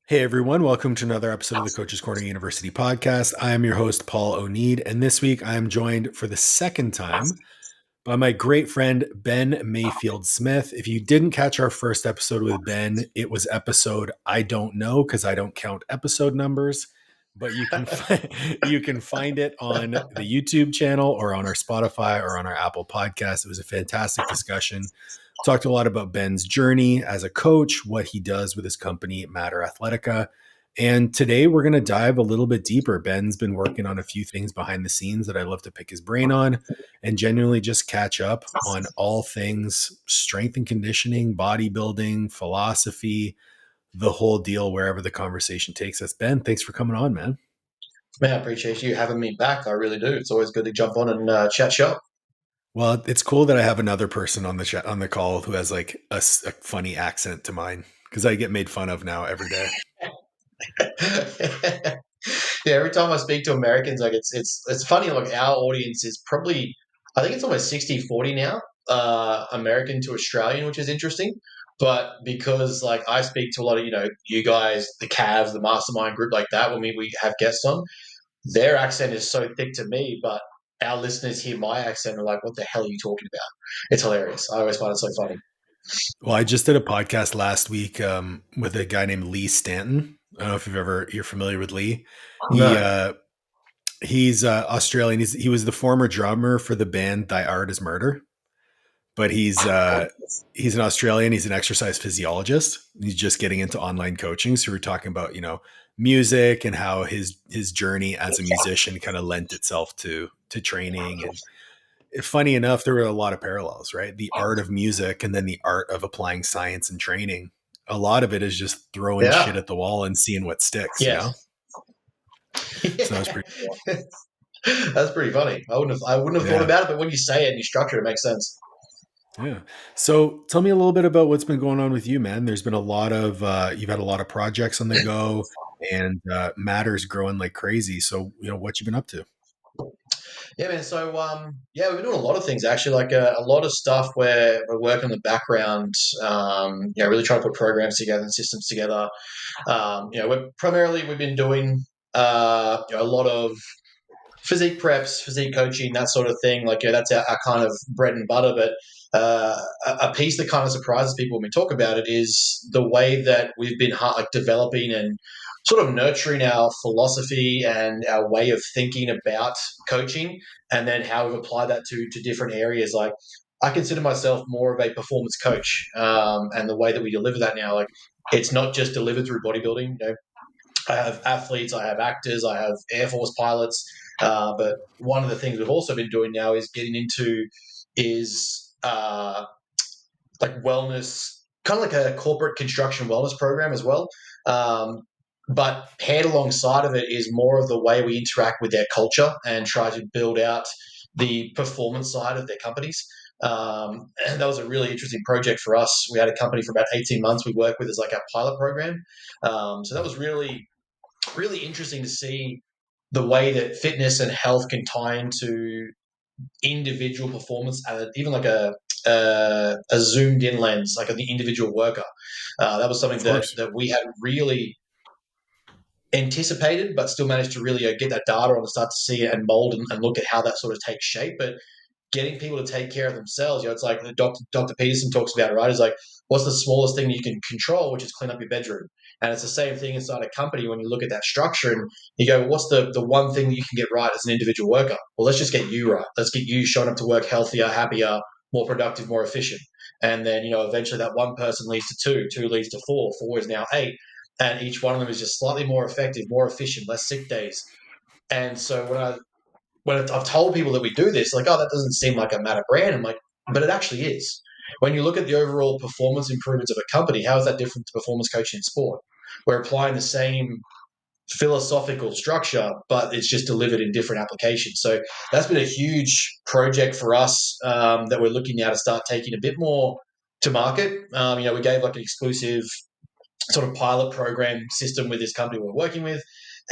Hey everyone, welcome to another episode of the Coach's Corner University podcast. I am your host, Paul O'Need, and this week I am joined for the second time by my great friend, Ben Mayfield-Smith. If you didn't catch our first episode with Ben, it was episode I don't know because I don't count episode numbers, but you can find it on the YouTube channel or on our Spotify or on our Apple podcast. It was a fantastic discussion. Talked a lot about Ben's journey as a coach, what he does with his company, Matter Athletica. And today we're going to dive a little bit deeper. Ben's been working on a few things behind the scenes that I'd love to pick his brain on and genuinely just catch up on all things strength and conditioning, bodybuilding, philosophy, the whole deal, wherever the conversation takes us. Ben, thanks for coming on, man. Man, I appreciate you having me back. I really do. It's always good to jump on and chat shop. Well, it's cool that I have another person on the call who has like a funny accent to mine because I get made fun of now every day. Yeah, every time I speak to Americans, like it's funny. Like our audience is probably, I think it's almost 60-40 now, American to Australian, which is interesting. But because like I speak to a lot of you guys, the Cavs, the Mastermind group, like that, when we have guests on, their accent is so thick to me, but our listeners hear my accent and are like, "What the hell are you talking about?" It's hilarious. I always find it so funny. Well, I just did a podcast last week with a guy named Lee Stanton. I don't know if you're familiar with Lee. He No. uh, he's Australian. He was the former drummer for the band Thy Art Is Murder, but he's an Australian. He's an exercise physiologist. He's just getting into online coaching. So we're talking about music and how his journey as a musician kind of lent itself to training. And funny enough, there were a lot of parallels, right? The art of music and then the art of applying science and training. A lot of it is just throwing shit Yeah. at the wall and seeing what sticks, Yes. So that was Yeah. pretty cool. That's pretty funny. I wouldn't have thought Yeah. about it, but when you say it and you structure it, it makes sense. Yeah. So tell me a little bit about what's been going on with you, man. There's been a lot of, you've had a lot of projects on the go and Matter's growing like crazy. So, what you been up to? Yeah, man. So, yeah, we've been doing a lot of things actually, like a lot of stuff where we're working in the background, really trying to put programs together and systems together. We've been doing, a lot of physique preps, physique coaching, that sort of thing. Like, that's our kind of bread and butter. But a piece that kind of surprises people when we talk about it is the way that we've been like developing and sort of nurturing our philosophy and our way of thinking about coaching, and then how we've applied that to different areas. Like, I consider myself more of a performance coach, and the way that we deliver that now, like, it's not just delivered through bodybuilding. I have athletes, I have actors, I have Air Force pilots. But one of the things we've also been doing now is getting into is like wellness, kind of like a corporate construction wellness program as well. Um, but paired alongside of it is more of the way we interact with their culture and try to build out the performance side of their companies. And that was a really interesting project for us. We had a company for about 18 months we worked with as like our pilot program. So that was really interesting to see the way that fitness and health can tie into individual performance, even like a zoomed in lens, like of the individual worker. That was something Of that course. that we had really anticipated, but still managed to really get that data on and start to see it and mold and look at how that sort of takes shape. But getting people to take care of themselves, it's like Dr. Peterson talks about, right? Is like, what's the smallest thing you can control, which is clean up your bedroom. And it's the same thing inside a company when you look at that structure and you go, well, what's the one thing that you can get right as an individual worker? Well, let's just get you right. Let's get you showing up to work healthier, happier, more productive, more efficient. And then, eventually that one person leads to two, two leads to four, four is now eight. And each one of them is just slightly more effective, more efficient, less sick days. And so when I've told people that we do this, like, oh, that doesn't seem like a Matter brand. I'm like, but it actually is. When you look at the overall performance improvements of a company, how is that different to performance coaching in sport? We're applying the same philosophical structure, but it's just delivered in different applications. So that's been a huge project for us, that we're looking now to start taking a bit more to market. We gave like an exclusive sort of pilot program system with this company we're working with,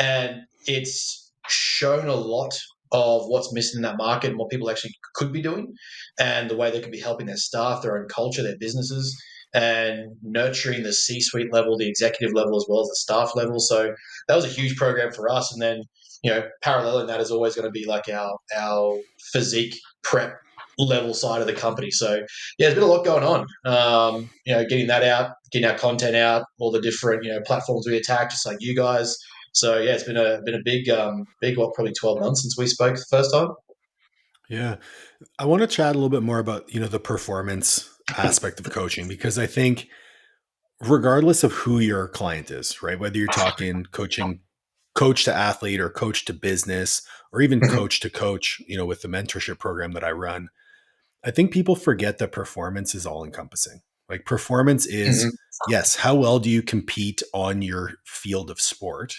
and it's shown a lot of what's missing in that market and what people actually could be doing, and the way they could be helping their staff, their own culture, their businesses. and nurturing the C-suite level, the executive level, as well as the staff level. So that was a huge program for us. And then, paralleling that is always going to be like our physique prep level side of the company. So yeah, there's been a lot going on. Getting that out, getting our content out, all the different platforms we attack, just like you guys. So yeah, it's been a big probably 12 months since we spoke the first time. Yeah. I want to chat a little bit more about, the performance aspect of coaching, because I think regardless of who your client is, right? Whether you're talking coaching coach to athlete or coach to business or even Mhm, coach to coach, with the mentorship program that I run, I think people forget that performance is all encompassing. Like performance is, mhm, yes, how well do you compete on your field of sport,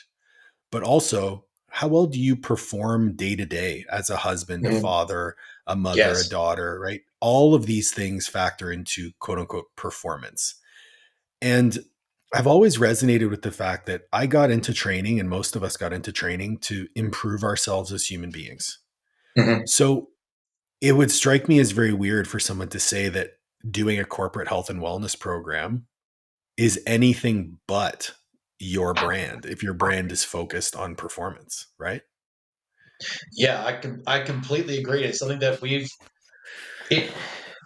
but also how well do you perform day to day as a husband, a mhm. father, a mother, a Yes. daughter, right? All of these things factor into quote unquote performance. And I've always resonated with the fact that I got into training, and most of us got into training to improve ourselves as human beings. Mhm. So it would strike me as very weird for someone to say that doing a corporate health and wellness program is anything but your brand if your brand is focused on performance, right? Yeah, I completely agree. It's something that it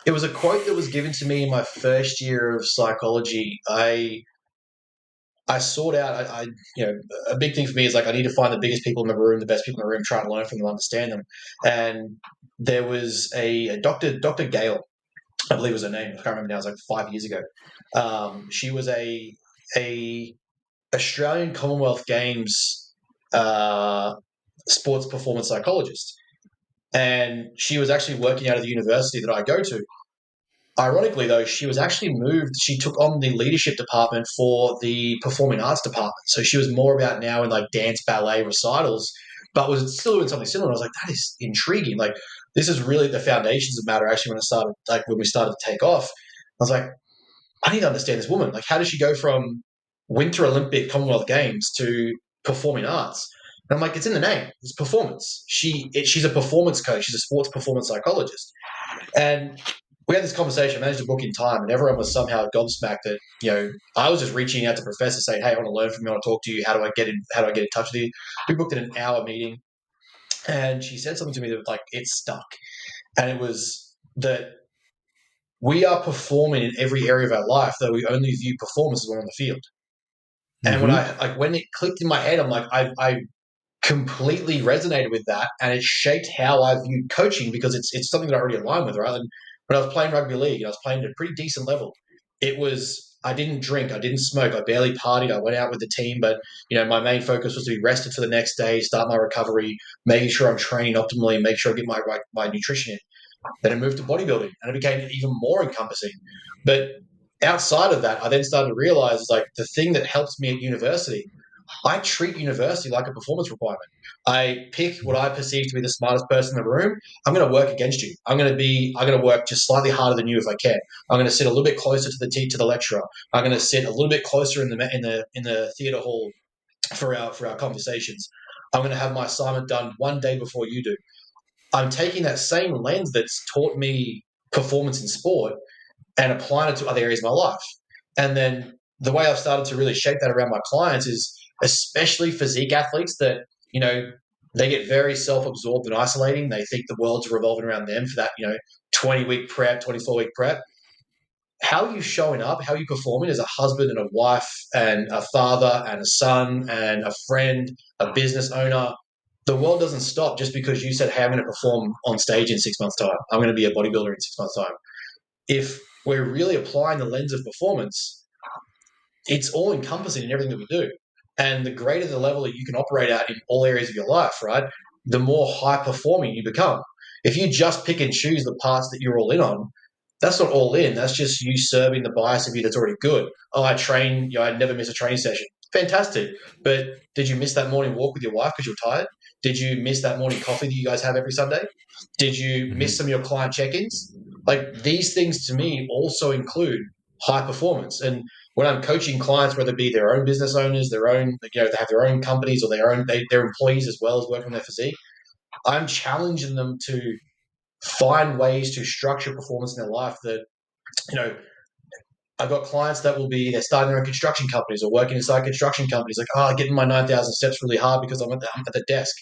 it was a quote that was given to me in my first year of psychology. I sought out a big thing for me is like I need to find the biggest people in the room, the best people in the room, try to learn from them, understand them. And there was a Dr. Gale, I believe was her name. I can't remember now. It was like 5 years ago. She was a Australian Commonwealth Games uh, sports performance psychologist, and she was actually working out of the university that I go to. Ironically, though, she was actually moved. She took on the leadership department for the performing arts department. So she was more about now in like dance, ballet, recitals, but was still doing something similar. I was like, that is intriguing. Like, this is really the foundations of Matter. Actually, when we started to take off, I was like, I need to understand this woman. Like, how does she go from Winter Olympic Commonwealth Games to performing arts? And I'm like, it's in the name. It's performance. She's a performance coach. She's a sports performance psychologist. And we had this conversation, I managed to book in time, and everyone was somehow gobsmacked that, I was just reaching out to professors saying, hey, I want to learn from you, I want to talk to you. How do I get in touch with you? We booked an hour meeting, and she said something to me that was like, it stuck. And it was that we are performing in every area of our life, though we only view performance as when on the field. And Mm-hmm. when it clicked in my head, I'm like, I completely resonated with that, and it shaped how I viewed coaching because it's something that I already align with, right? And when I was playing rugby league, and I was playing at a pretty decent level. It was I didn't drink, I didn't smoke, I barely partied. I went out with the team, but my main focus was to be rested for the next day, start my recovery, making sure I'm training optimally, make sure I get my nutrition in. Then I moved to bodybuilding, and it became even more encompassing. But outside of that, I then started to realize like the thing that helps me at university, I treat university like a performance requirement. I pick what I perceive to be the smartest person in the room. I'm going to work against you. I'm going to work just slightly harder than you if I can. I'm going to sit a little bit closer to to the lecturer. I'm going to sit a little bit closer in the theater hall for our conversations. I'm going to have my assignment done one day before you do. I'm taking that same lens that's taught me performance in sport and applying it to other areas of my life. And then the way I've started to really shape that around my clients is especially physique athletes that, they get very self-absorbed and isolating. They think the world's revolving around them for that, 20-week prep, 24-week prep. How are you showing up? How are you performing as a husband and a wife and a father and a son and a friend, a business owner? The world doesn't stop just because you said, hey, I'm going to perform on stage in 6 months' time. I'm going to be a bodybuilder in 6 months' time. If we're really applying the lens of performance, it's all encompassing in everything that we do. And the greater the level that you can operate at in all areas of your life, right, the more high performing you become. If you just pick and choose the parts that you're all in on, that's not all in. That's just you serving the bias of you that's already good. Oh, I train, I never miss a training session. Fantastic. But did you miss that morning walk with your wife because you're tired? Did you miss that morning coffee that you guys have every Sunday? Did you Mm-hmm. miss some of your client check ins? Like these things to me also include high performance. And when I'm coaching clients, whether it be their own business owners, they have their own companies or their employees as well as working on their physique, I'm challenging them to find ways to structure performance in their life that, you know, I've got clients that they're starting their own construction companies or working inside construction companies. Like, getting my 9,000 steps really hard because I'm at the desk.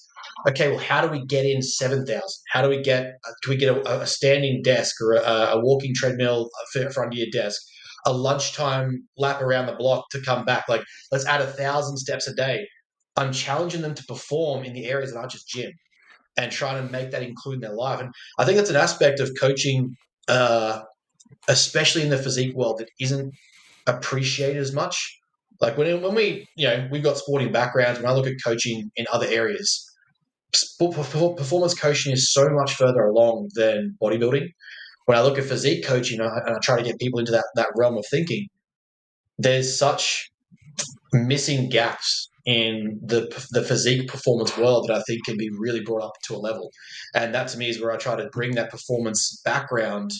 Okay, well, how do we get in 7,000? How do we get? Can we get a standing desk or a walking treadmill in front of your desk? A lunchtime lap around the block to come back. Like, let's add 1,000 steps a day. I'm challenging them to perform in the areas that aren't just gym and trying to make that include in their life. And I think that's an aspect of coaching, especially in the physique world, that isn't appreciated as much. Like when we, we've got sporting backgrounds. When I look at coaching in other areas, performance coaching is so much further along than bodybuilding. When I look at physique coaching and I try to get people into that realm of thinking, there's such missing gaps in the physique performance world that I think can be really brought up to a level. And that to me is where I try to bring that performance background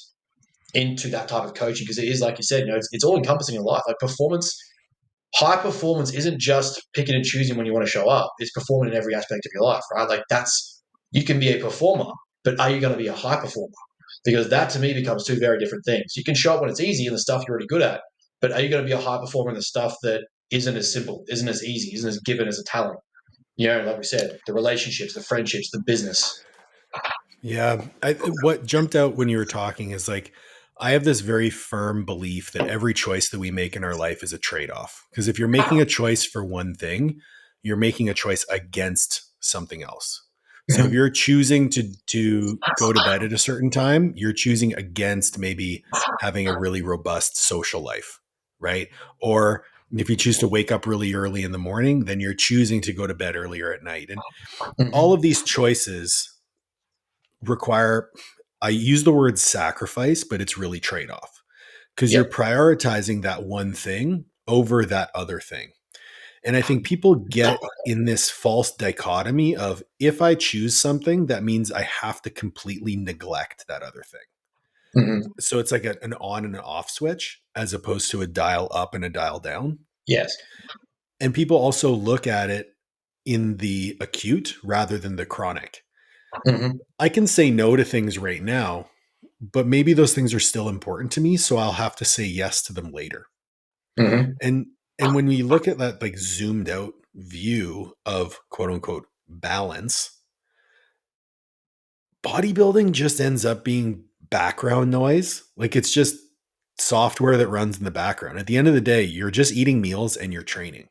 into that type of coaching, because it is, like you said, it's all encompassing in life. Like high performance isn't just picking and choosing when you want to show up. It's performing in every aspect of your life, right? Like you can be a performer, but are you going to be a high performer? Because that to me becomes two very different things. You can show up when it's easy and the stuff you're already good at, but are you going to be a high performer in the stuff that isn't as simple, isn't as easy, isn't as given as a talent? Like we said, the relationships, the friendships, the business. Yeah. What jumped out when you were talking is like, I have this very firm belief that every choice that we make in our life is a trade off. Because if you're making a choice for one thing, you're making a choice against something else. So if Mhm. you're choosing to go to bed at a certain time, you're choosing against maybe having a really robust social life, right? Or if you choose to wake up really early in the morning, then you're choosing to go to bed earlier at night. And all Mhm. of these choices require, I use the word sacrifice, but it's really trade off because you're Yep. prioritizing that one thing over that other thing. And I think people get in this false dichotomy of, if I choose something, that means I have to completely neglect that other thing. Mhm. So it's like an on and an off switch as opposed to a dial up and a dial down. Yes. And people also look at it in the acute rather than the chronic. Mhm. I can say no to things right now, but maybe those things are still important to me, so I'll have to say yes to them later. Mhm. And when we look at that like zoomed out view of quote unquote balance, bodybuilding just ends up being background noise. Like it's just software that runs in the background. At the end of the day, you're just eating meals and you're training,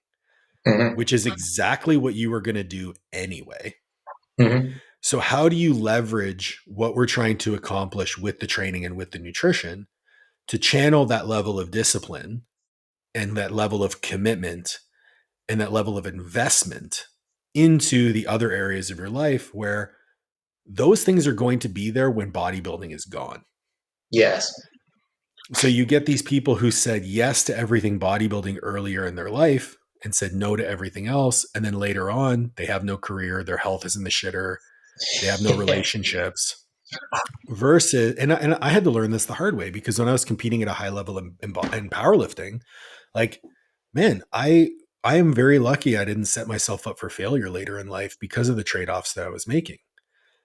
Mhm. which is exactly what you were going to do anyway. Mhm. So how do you leverage what we're trying to accomplish with the training and with the nutrition to channel that level of discipline and that level of commitment and that level of investment into the other areas of your life where those things are going to be there when bodybuilding is gone? Yes. So you get these people who said yes to everything bodybuilding earlier in their life and said no to everything else. And then later on, they have no career, their health is in the shitter, they have no relationships. Versus, and I had to learn this the hard way, because when I was competing at a high level in powerlifting, like, man, I am very lucky I didn't set myself up for failure later in life because of the trade-offs that I was making.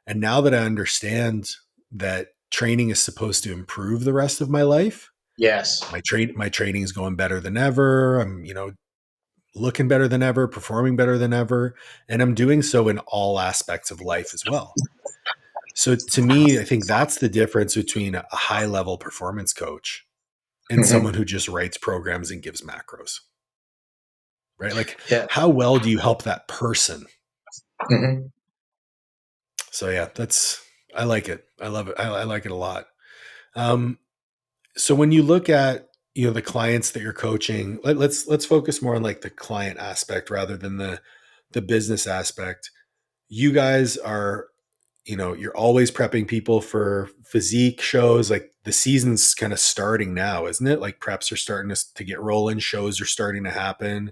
And now that I understand that training is supposed to improve the rest of my life, Yes. my training is going better than ever. I'm, looking better than ever, performing better than ever, and I'm doing so in all aspects of life as well. So to me, I think that's the difference between a high level performance coach and Mhm. someone who just writes programs and gives macros, right? Like, Yeah. how well do you help that person? Mhm. So yeah, I like it. I love it. I like it a lot. Um, so when you look at, the clients that you're coaching, let's focus more on like the client aspect rather than the business aspect. You guys are, you're always prepping people for physique shows. Like the season's kind of starting now, isn't it? Like preps are starting to get rolling, shows are starting to happen.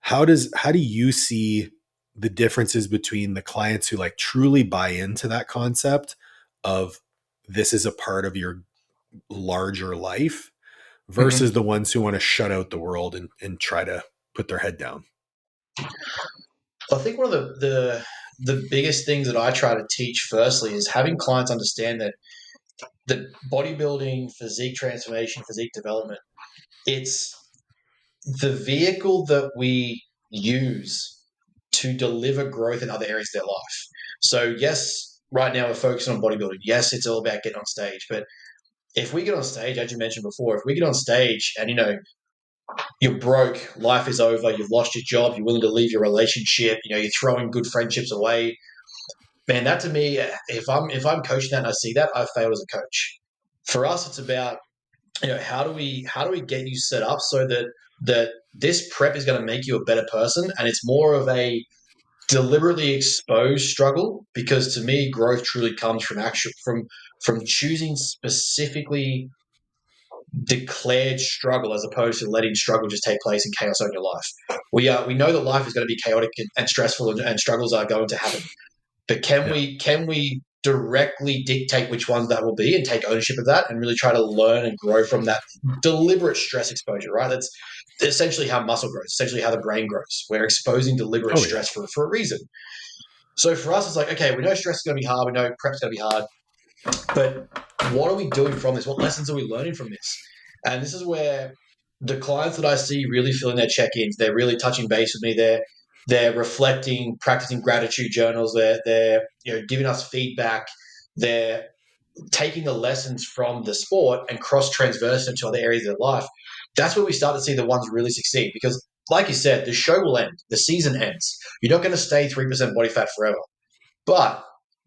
How do you see the differences between the clients who like truly buy into that concept of this is a part of your larger life versus Mhm. the ones who want to shut out the world and try to put their head down? I think one of the biggest things that I try to teach firstly is having clients understand that bodybuilding, physique transformation, physique development It's the vehicle that we use to deliver growth in other areas of their life. So yes, right now we're focusing on bodybuilding. Yes, it's all about getting on stage, but if we get on stage, as you mentioned before, if we get on stage and you're broke, life is over, you've lost your job, you're willing to leave your relationship, you're throwing good friendships away, man, that to me, if I'm coaching that and I see that, I failed as a coach. For us, it's about how do we get you set up so that this prep is going to make you a better person, and it's more of a deliberately exposed struggle, because to me, growth truly comes from action, from choosing specifically declared struggle as opposed to letting struggle just take place in chaos over your life. We know that life is going to be chaotic and stressful, and struggles are going to happen. But can Yeah. we directly dictate which ones that will be and take ownership of that and really try to learn and grow from that deliberate stress exposure, right? That's essentially how muscle grows, essentially how the brain grows. We're exposing deliberate Oh yeah. stress for a reason. So for us, it's like, okay, we know stress is going to be hard. We know prep's going to be hard. But what are we doing from this? What lessons are we learning from this? And this is where the clients that I see really filling their check-ins, they're really touching base with me. They're reflecting, practicing gratitude journals. They're giving us feedback. They're taking the lessons from the sport and cross transverse into other areas of their life. That's where we start to see the ones really succeed. Because, like you said, the show will end. The season ends. You're not going to stay 3% body fat forever. But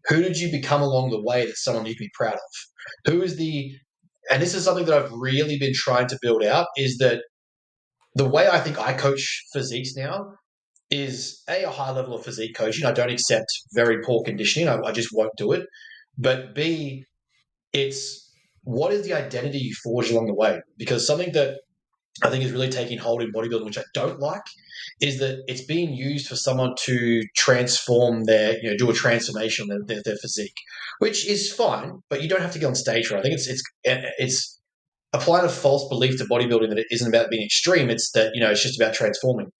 who did you become along the way that's someone you can be proud of? Who is the, and this is something that I've really been trying to build out, is that the way I think I coach physiques now is a high level of physique coaching. I don't accept very poor conditioning. I just won't do it. But B, it's what is the identity you forge along the way? Because something that I think is really taking hold in bodybuilding, which I don't like, is that it's being used for someone to transform do a transformation on their physique, which is fine, but you don't have to get on stage for it. I think it's applying a false belief to bodybuilding that it isn't about being extreme. It's that, it's just about transforming.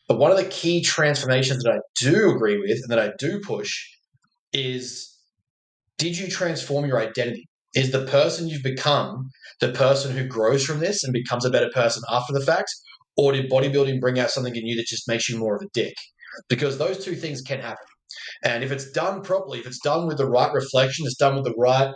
But one of the key transformations that I do agree with and that I do push is, did you transform your identity? Is the person you've become the person who grows from this and becomes a better person after the fact? Or did bodybuilding bring out something in you that just makes you more of a dick? Because those two things can happen. And if it's done properly, if it's done with the right reflection, it's done with the right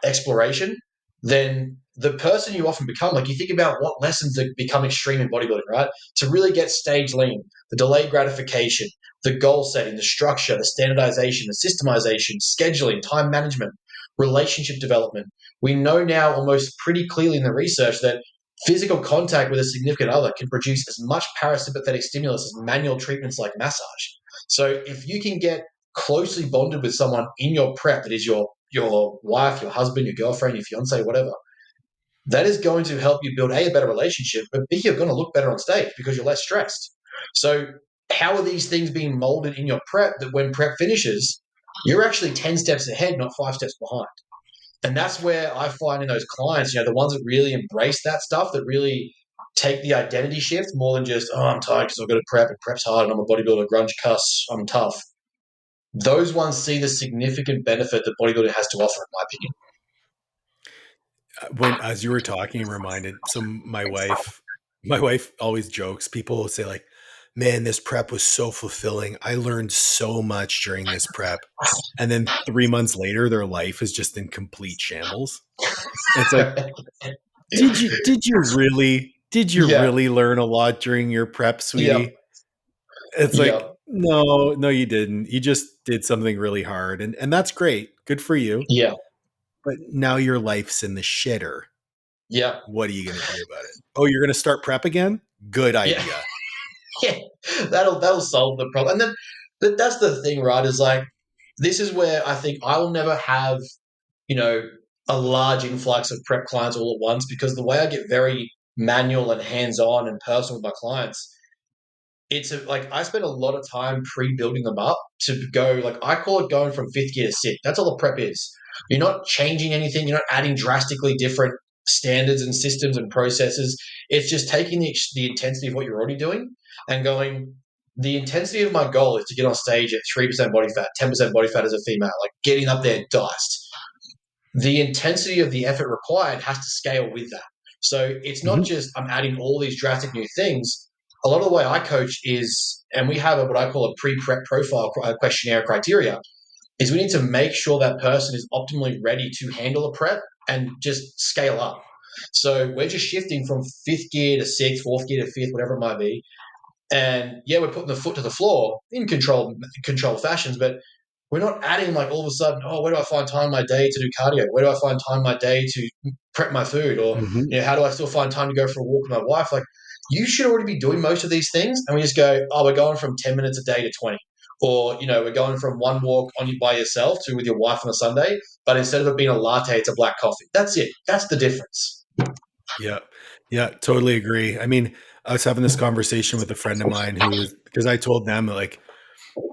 exploration, then the person you often become, like you think about what lessons that become extreme in bodybuilding, right? To really get stage lean, the delayed gratification, the goal setting, the structure, the standardization, the systemization, scheduling, time management, relationship development. We know now almost pretty clearly in the research that physical contact with a significant other can produce as much parasympathetic stimulus as manual treatments like massage. So if you can get closely bonded with someone in your prep that is your wife, your husband, your girlfriend, your fiance, whatever, that is going to help you build a better relationship, but B, you're going to look better on stage because you're less stressed. So how are these things being molded in your prep that when prep finishes, you're actually 10 steps ahead, not 5 steps behind? And that's where I find in those clients, the ones that really embrace that stuff, that really take the identity shift more than just, oh, I'm tired because I've got to prep and prep's hard and I'm a bodybuilder, grunge cuss, I'm tough. Those ones see the significant benefit that bodybuilding has to offer, in my opinion. When as you were talking, I'm reminded. So my wife always jokes. People will say like, "Man, this prep was so fulfilling. I learned so much during this prep." And then 3 months later, their life is just in complete shambles. And it's like, Yeah, did you really learn a lot during your prep, yeah, sweetie? It's like, yeah, no, you didn't. You just did something really hard, and that's great. Good for you. yeah, But now your life's in the shitter. yeah, What are you going to do about it? Oh, you're going to start prep again? Good yeah, idea. yeah. That'll solve the problem. And then, but that's the thing, right? Is like, this is where I think I will never have, you know, a large influx of prep clients all at once, because the way I get very manual and hands-on and personal with my clients, like I spend a lot of time pre-building them up to go, like I call it going from fifth gear to sixth. That's all the prep is. You're not changing anything. You're not adding drastically different standards and systems and processes. It's just taking the intensity of what you're already doing and going, the intensity of my goal is to get on stage at 3% body fat, 10% body fat as a female, like getting up there diced. The intensity of the effort required has to scale with that. So it's not Mhm. just I'm adding all these drastic new things. A lot of the way I coach is, and we have what I call a pre-prep profile questionnaire criteria, is we need to make sure that person is optimally ready to handle a prep and just scale up. So we're just shifting from fifth gear to sixth, fourth gear to fifth, whatever it might be. And yeah, we're putting the foot to the floor in controlled fashions, but we're not adding like all of a sudden, oh, where do I find time in my day to do cardio? Where do I find time in my day to prep my food? Or, Mhm. how do I still find time to go for a walk with my wife? Like, you should already be doing most of these things. And we just go, oh, we're going from 10 minutes a day to 20. Or, we're going from one walk on you by yourself to with your wife on a Sunday. But instead of it being a latte, it's a black coffee. That's it. That's the difference. Yeah. Yeah, totally agree. I mean, I was having this conversation with a friend of mine who was because I told them like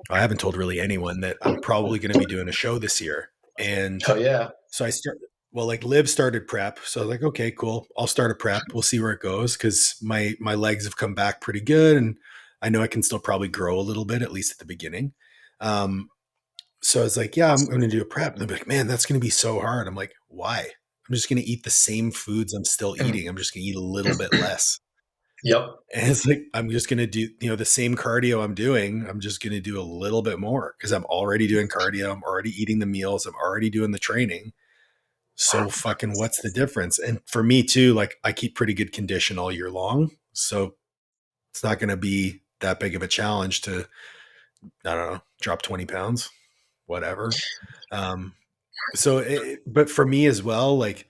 I haven't told really anyone that I'm probably going to be doing a show this year. And Oh, yeah. so I started, well, like Liv started prep. So I was like, okay, cool. I'll start a prep. We'll see where it goes. Cause my legs have come back pretty good. And I know I can still probably grow a little bit, at least at the beginning. Um, so I was like, yeah, I'm going to do a prep. And they're like, man, that's going to be so hard. I'm like, why? I'm just going to eat the same foods I'm still eating. I'm just going to eat a little bit less. Yep. And it's like, I'm just going to do, the same cardio I'm doing. I'm just going to do a little bit more because I'm already doing cardio. I'm already eating the meals. I'm already doing the training. So fucking what's the difference? And for me too, like I keep pretty good condition all year long. So it's not going to be that big of a challenge to, I don't know, drop 20 pounds, whatever. Um, but for me as well, like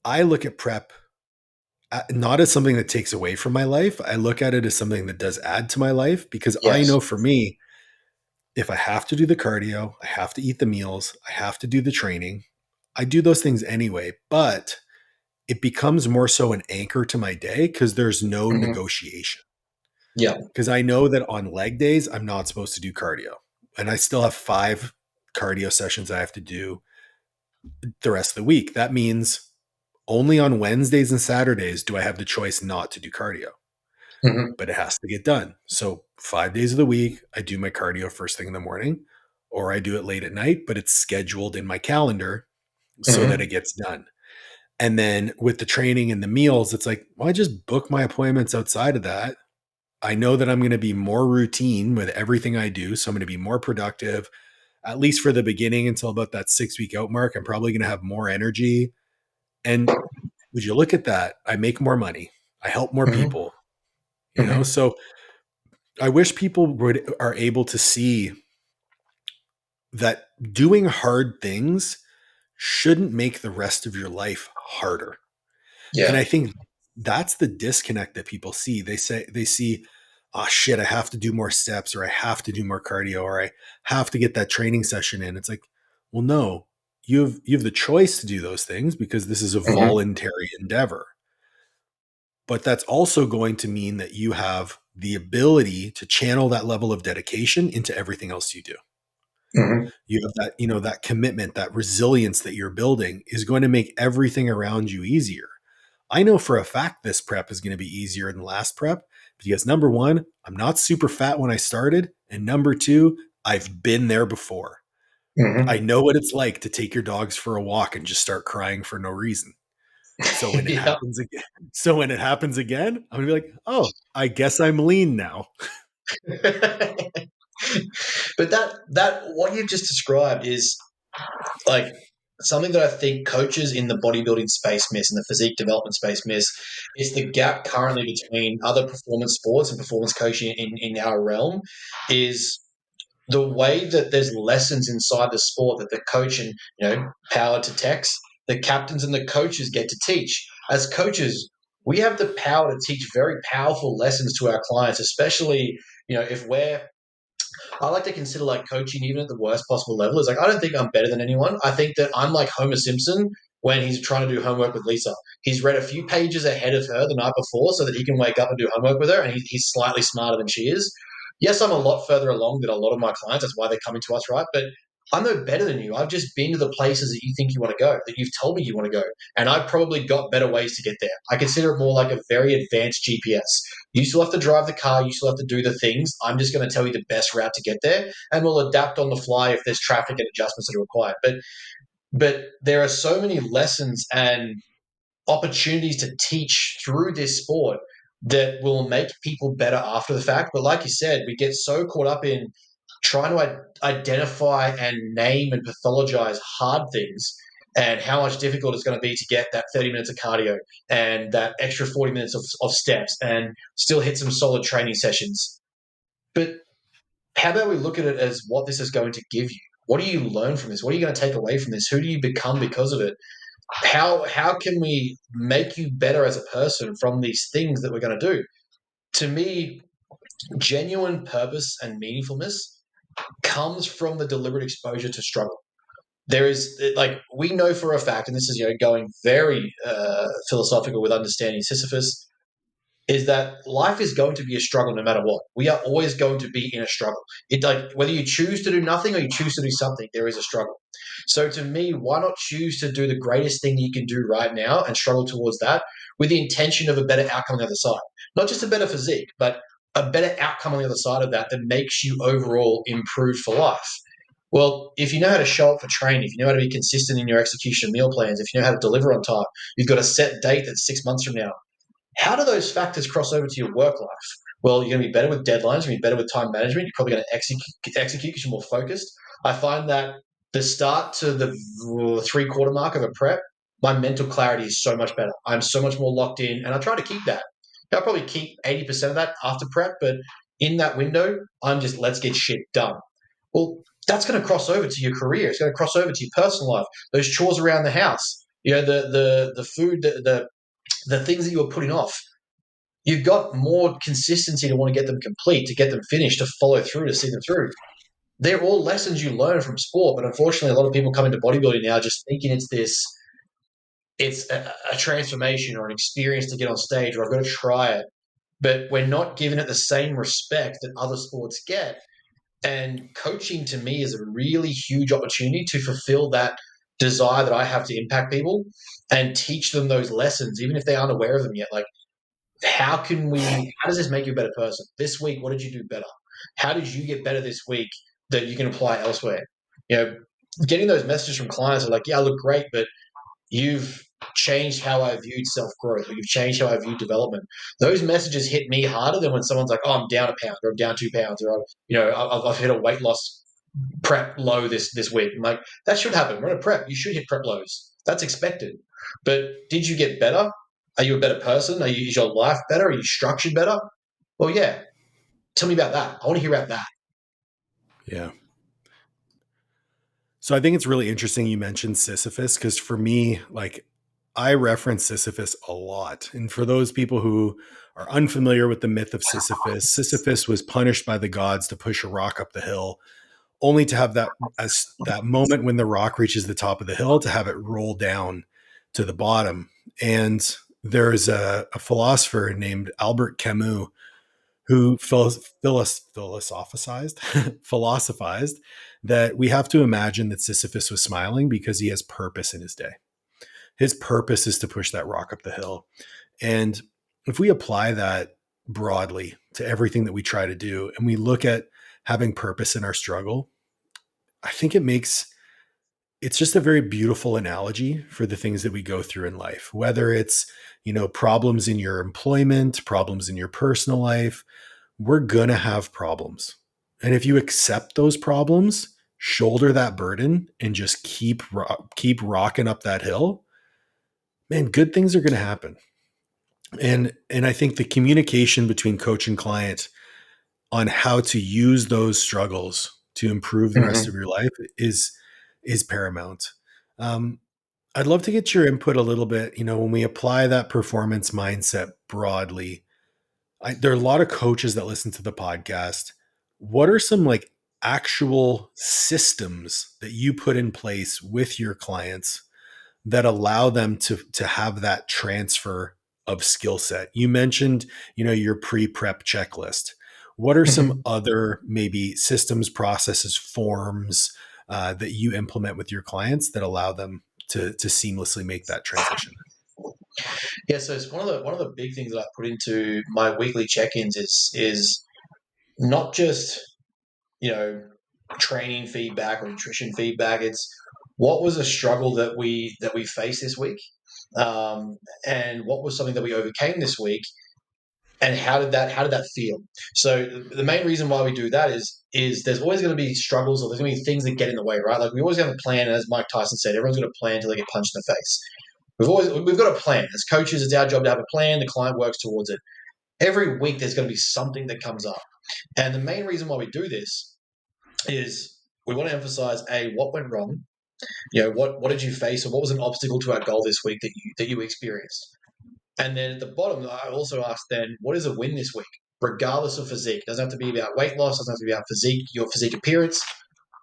I look at prep not as something that takes away from my life. I look at it as something that does add to my life because I Yes. know for me, if I have to do the cardio, I have to eat the meals, I have to do the training. I do those things anyway, but it becomes more so an anchor to my day because there's no Hmm. negotiation. Yeah. Because I know that on leg days, I'm not supposed to do cardio. And I still have 5 cardio sessions I have to do the rest of the week. That means only on Wednesdays and Saturdays do I have the choice not to do cardio, Hmm. but it has to get done. So 5 days of the week, I do my cardio first thing in the morning, or I do it late at night, but it's scheduled in my calendar so that it Hmm. gets done. And then with the training and the meals, it's like, well, I just book my appointments outside of that. I know that I'm going to be more routine with everything I do. So I'm going to be more productive, at least for the beginning until about that 6 week out mark. I'm probably going to have more energy. And would you look at that? I make more money. I help more Hmm. people, Hmm. So I wish people are able to see that doing hard things shouldn't make the rest of your life harder. And Yeah. I think that's the disconnect that people see. They see, oh shit, I have to do more steps or I have to do more cardio or I have to get that training session in. It's like, well, no, you have the choice to do those things because this is a Hmm. voluntary endeavor. But that's also going to mean that you have the ability to channel that level of dedication into everything else you do. Hmm. You have that, that commitment, that resilience that you're building is going to make everything around you easier. I know for a fact this prep is going to be easier than the last prep because number one, I'm not super fat when I started. And number two, I've been there before. I Hmm. know what it's like to take your dogs for a walk and just start crying for no reason. So when it Yeah. happens again, I'm gonna be like, oh, I guess I'm lean now. But that what you've just described is like something that I think coaches in the bodybuilding space miss and the physique development space miss is the gap currently between other performance sports and performance coaching in our realm is the way that there's lessons inside the sport that the coach and power to text, the captains and the coaches get to teach. As coaches, we have the power to teach very powerful lessons to our clients, especially if we're I like to consider like coaching even at the worst possible level is like I don't think I'm better than anyone. I think that I'm like Homer Simpson when he's trying to do homework with Lisa. He's read a few pages ahead of her the night before so that he can wake up and do homework with her, and he's slightly smarter than she is. Yes, I'm a lot further along than a lot of my clients. That's why they're coming to us, right? But I'm no better than you. I've just been to the places that you think you want to go, that you've told me you want to go. And I've probably got better ways to get there. I consider it more like a very advanced GPS. You still have to drive the car, you still have to do the things. I'm just going to tell you the best route to get there, and we'll adapt on the fly if there's traffic and adjustments that are required. But there are so many lessons and opportunities to teach through this sport that will make people better after the fact. But like you said, we get so caught up in trying to identify and name and pathologize hard things and how much difficult it's going to be to get that 30 minutes of cardio and that extra 40 minutes of steps and still hit some solid training sessions. But how about we look at it as what this is going to give you? What do you learn from this? What are you going to take away from this? Who do you become because of it? How can we make you better as a person from these things that we're going to do? To me, genuine purpose and meaningfulness comes from the deliberate exposure to struggle. There is, like, we know for a fact, and this is going very philosophical with understanding Sisyphus, is that life is going to be a struggle no matter what. We are always going to be in a struggle. It, like, whether you choose to do nothing or you choose to do something, there is a struggle. So to me, why not choose to do the greatest thing you can do right now and struggle towards that with the intention of a better outcome on the other side? Not just a better physique, but a better outcome on the other side of that that makes you overall improved for life. Well, if you know how to show up for training, if you know how to be consistent in your execution of meal plans, if you know how to deliver on time, you've got a set date that's 6 months from now. How do those factors cross over to your work life? Well, you're going to be better with deadlines. You're going to be better with time management. You're probably going to execute because you're more focused. I find that the start to the 3/4 mark of a prep, my mental clarity is so much better. I'm so much more locked in, and I try to keep that. I'll probably keep 80% of that after prep, but in that window, I'm just let's get shit done. Well, that's going to cross over to your career. It's going to cross over to your personal life. Those chores around the house, the food, the things that you were putting off. You've got more consistency to want to get them complete, to get them finished, to follow through, to see them through. They're all lessons you learn from sport, but unfortunately, a lot of people come into bodybuilding now just thinking it's a transformation or an experience to get on stage, or I've got to try it. But we're not giving it the same respect that other sports get. And coaching to me is a really huge opportunity to fulfill that desire that I have to impact people and teach them those lessons, even if they aren't aware of them yet. Like, how does this make you a better person? This week, what did you do better? How did you get better this week that you can apply elsewhere? You know, getting those messages from clients are like, yeah, I look great, but you've changed how I viewed self growth, or you've changed how I viewed development. Those messages hit me harder than when someone's like, oh, I'm down a pound, or I'm down 2 pounds, or I've hit a weight loss prep low this week. I'm like, that should happen. We're in a prep. You should hit prep lows. That's expected. But did you get better? Are you a better person? Is your life better? Are you structured better? Well, yeah. Tell me about that. I want to hear about that. Yeah. So I think it's really interesting you mentioned Sisyphus, because for me, like, I reference Sisyphus a lot. And for those people who are unfamiliar with the myth of Sisyphus, Sisyphus was punished by the gods to push a rock up the hill, only to have that moment when the rock reaches the top of the hill to have it roll down to the bottom. And there's a philosopher named Albert Camus who philosophized philosophized that we have to imagine that Sisyphus was smiling because he has purpose in his day. His purpose is to push that rock up the hill. And if we apply that broadly to everything that we try to do, and we look at having purpose in our struggle, I think it's just a very beautiful analogy for the things that we go through in life, whether it's, problems in your employment, problems in your personal life. We're going to have problems. And if you accept those problems, shoulder that burden, and just keep rocking up that hill, man, good things are going to happen. And I think the communication between coach and client on how to use those struggles to improve the rest of Mm-hmm. your life is paramount. Um, I'd love to get your input a little bit. When we apply that performance mindset broadly, there are a lot of coaches that listen to the podcast. What are some, like, actual systems that you put in place with your clients that allow them to have that transfer of skill set? You mentioned, your pre-prep checklist. What are some Mm-hmm. other maybe systems, processes, forms that you implement with your clients that allow them to seamlessly make that transition? Yeah, so it's one of the big things that I put into my weekly check-ins is not just you know training feedback or nutrition feedback. It's what was a struggle that we faced this week, and what was something that we overcame this week, and how did that feel? So the main reason why we do that is there's always going to be struggles, or there's going to be things that get in the way, right? Like we always have a plan, and as Mike Tyson said, everyone's got a plan until they get punched in the face. We've got a plan. As coaches, it's our job to have a plan. The client works towards it. Every week there's going to be something that comes up. And the main reason why we do this is we want to emphasize what went wrong. What did you face, or what was an obstacle to our goal this week that you experienced? And then at the bottom, I also ask then, what is a win this week, regardless of physique? It doesn't have to be about weight loss. It doesn't have to be about physique, your physique appearance.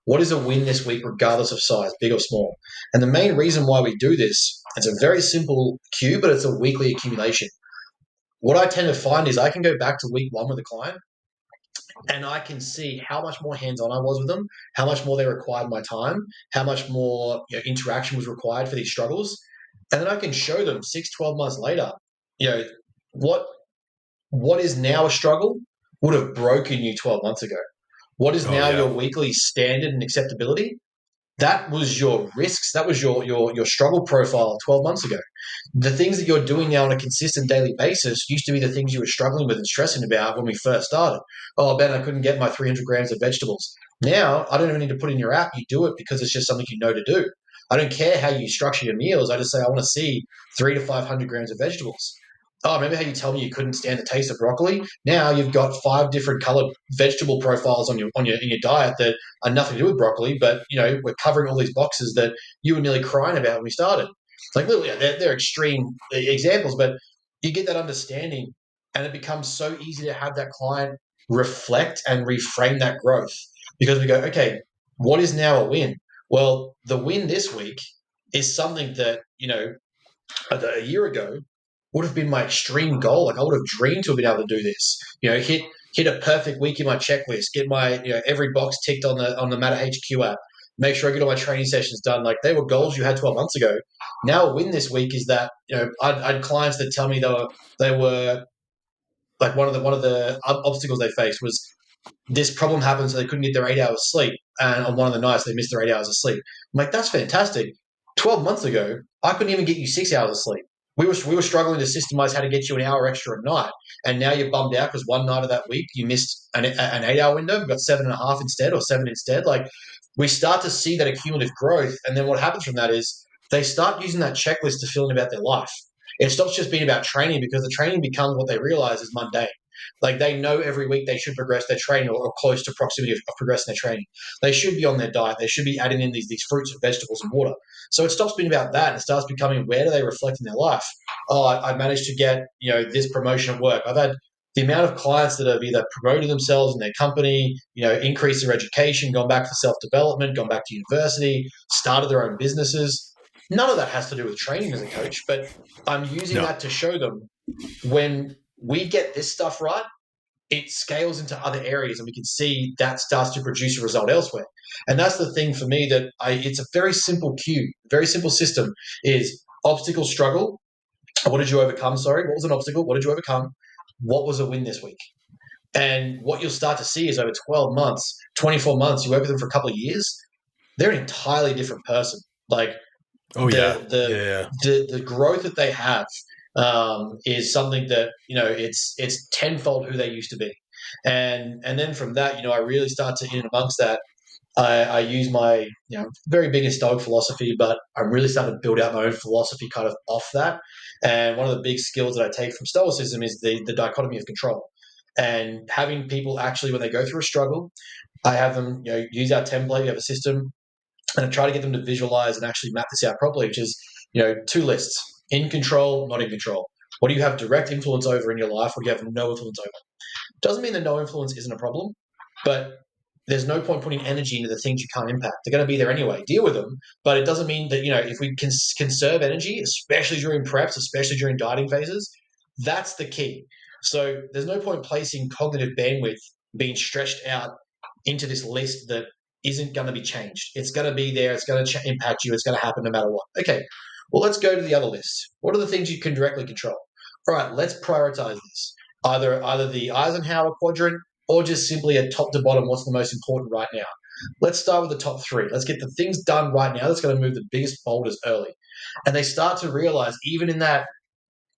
What is a win this week, regardless of size, big or small? And the main reason why we do this, it's a very simple cue, but it's a weekly accumulation. What I tend to find is I can go back to week one with a client, and I can see how much more hands-on I was with them, how much more they required my time, how much more interaction was required for these struggles. And then I can show them 6, 12 months later, you know, what what is now a struggle would have broken you 12 months ago. What is Oh now yeah. your weekly standard and acceptability, that was your risks. That was your struggle profile 12 months ago. The things that you're doing now on a consistent daily basis used to be the things you were struggling with and stressing about when we first started. Oh, Ben, I couldn't get my 300 grams of vegetables. Now, I don't even need to put in your app. You do it because it's just something you know to do. I don't care how you structure your meals. I just say, I want to see 300 to 500 grams of vegetables. Oh, remember how you told me you couldn't stand the taste of broccoli? Now you've got 5 different colored vegetable profiles on your in your diet that are nothing to do with broccoli, but we're covering all these boxes that you were nearly crying about when we started. Like literally, they're extreme examples, but you get that understanding, and it becomes so easy to have that client reflect and reframe that growth, because we go, okay, what is now a win? Well, the win this week is something that a year ago would have been my extreme goal. Like I would have dreamed to have been able to do this. Hit a perfect week in my checklist, get my every box ticked on the Matter HQ app, make sure I get all my training sessions done. Like they were goals you had 12 months ago. Now a win this week is that I had clients that tell me they were like one of the obstacles they faced was this problem happened, so they couldn't get their 8 hours sleep, and on one of the nights they missed their 8 hours of sleep. I'm like, that's fantastic. 12 months ago, I couldn't even get you 6 hours of sleep. We were struggling to systemize how to get you an hour extra at night, and now you're bummed out because one night of that week you missed an 8 hour window. We've got 7.5 instead, or 7 instead. Like we start to see that accumulative growth, and then what happens from that is they start using that checklist to feel about their life. It stops just being about training, because the training becomes what they realize is mundane. Like they know every week they should progress their training, or close to proximity of progressing their training. They should be on their diet. They should be adding in these fruits and vegetables and water. So it stops being about that, and it starts becoming, where do they reflect in their life? Oh, I managed to get this promotion at work. I've had the amount of clients that have either promoted themselves in their company, increased their education, gone back for self development, gone back to university, started their own businesses. None of that has to do with training as a coach, but I'm using No. that to show them, when we get this stuff right, it scales into other areas, and we can see that starts to produce a result elsewhere. And that's the thing for me, that it's a very simple cue, very simple system, is obstacle, struggle. What did you overcome? Sorry, what was an obstacle? What did you overcome? What was a win this week? And what you'll start to see is over 12 months, 24 months, you work with them for a couple of years, they're an entirely different person. Like Oh yeah. the Yeah. the Yeah. the growth that they have is something that it's tenfold who they used to be, and then from that, I really start to, in amongst that, I use my very big in Stoic philosophy, but I'm really starting to build out my own philosophy kind of off that. And one of the big skills that I take from Stoicism is the dichotomy of control, and having people actually, when they go through a struggle, I have them use our template. We have a system, and I try to get them to visualize and actually map this out properly, which is, two lists: in control, not in control. What do you have direct influence over in your life? What do you have no influence over? Doesn't mean that no influence isn't a problem, but there's no point putting energy into the things you can't impact. They're going to be there anyway. Deal with them, but it doesn't mean that, if we can conserve energy, especially during preps, especially during dieting phases, that's the key. So there's no point placing cognitive bandwidth being stretched out into this list that isn't going to be changed. It's going to be there. It's going to impact you. It's going to happen no matter what. Okay, well, let's go to the other list. What are the things you can directly control? All right, let's prioritize this. Either the Eisenhower quadrant, or just simply a top to bottom, what's the most important right now. Let's start with the top three. Let's get the things done right now that's going to move the biggest boulders early. And they start to realize, even in that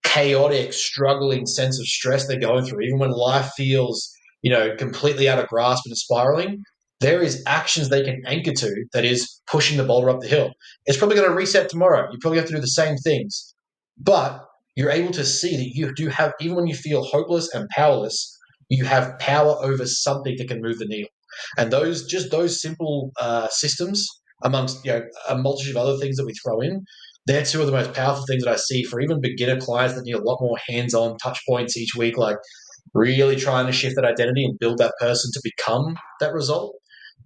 chaotic, struggling sense of stress they're going through, even when life feels, completely out of grasp and spiraling, there is actions they can anchor to that is pushing the boulder up the hill. It's probably going to reset tomorrow. You probably have to do the same things, but you're able to see that you do have, even when you feel hopeless and powerless, you have power over something that can move the needle. And those simple systems, amongst a multitude of other things that we throw in, they're two of the most powerful things that I see for even beginner clients that need a lot more hands-on touch points each week, like really trying to shift that identity and build that person to become that result.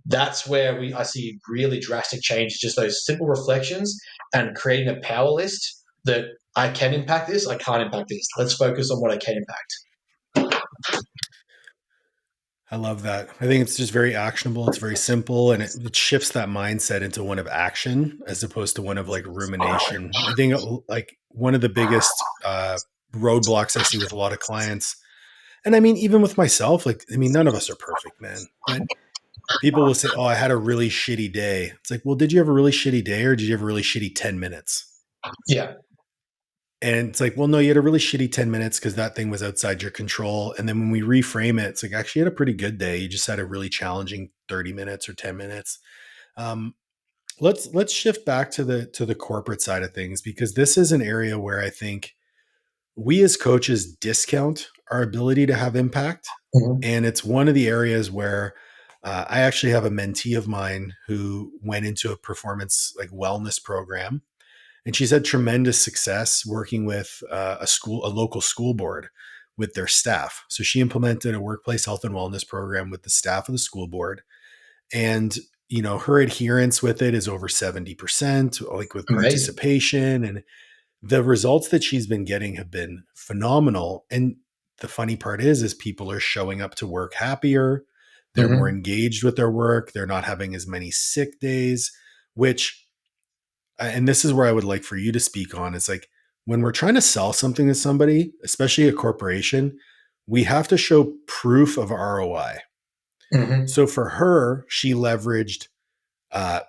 That's where I see really drastic change, just those simple reflections and creating a power list that I can impact this, I can't impact this. Let's focus on what I can impact. I love that. I think it's just very actionable. It's very simple, and it shifts that mindset into one of action as opposed to one of like rumination. I think like one of the biggest roadblocks I see with a lot of clients, and I mean, even with myself, like, I mean, none of us are perfect, man. But people will say, "Oh, I had a really shitty day." It's like, well, did you have a really shitty day, or did you have a really shitty 10 minutes? Yeah. And it's like, well, no, you had a really shitty 10 minutes because that thing was outside your control. And then when we reframe it, it's like, actually, you had a pretty good day. You just had a really challenging 30 minutes or 10 minutes. Um, let's shift back to the corporate side of things, because this is an area where I think we as coaches discount our ability to have impact. Mm-hmm. And it's one of the areas where I actually have a mentee of mine who went into a performance like wellness program, and she's had tremendous success working with a local school board with their staff. So she implemented a workplace health and wellness program with the staff of the school board, and her adherence with it is over 70%, like with Amazing. participation, and the results that she's been getting have been phenomenal. And the funny part is people are showing up to work happier. They're more Mm-hmm. engaged with their work. They're not having as many sick days, which, and this is where I would like for you to speak on. It's like when we're trying to sell something to somebody, especially a corporation, we have to show proof of ROI. Mm-hmm. So for her, she leveraged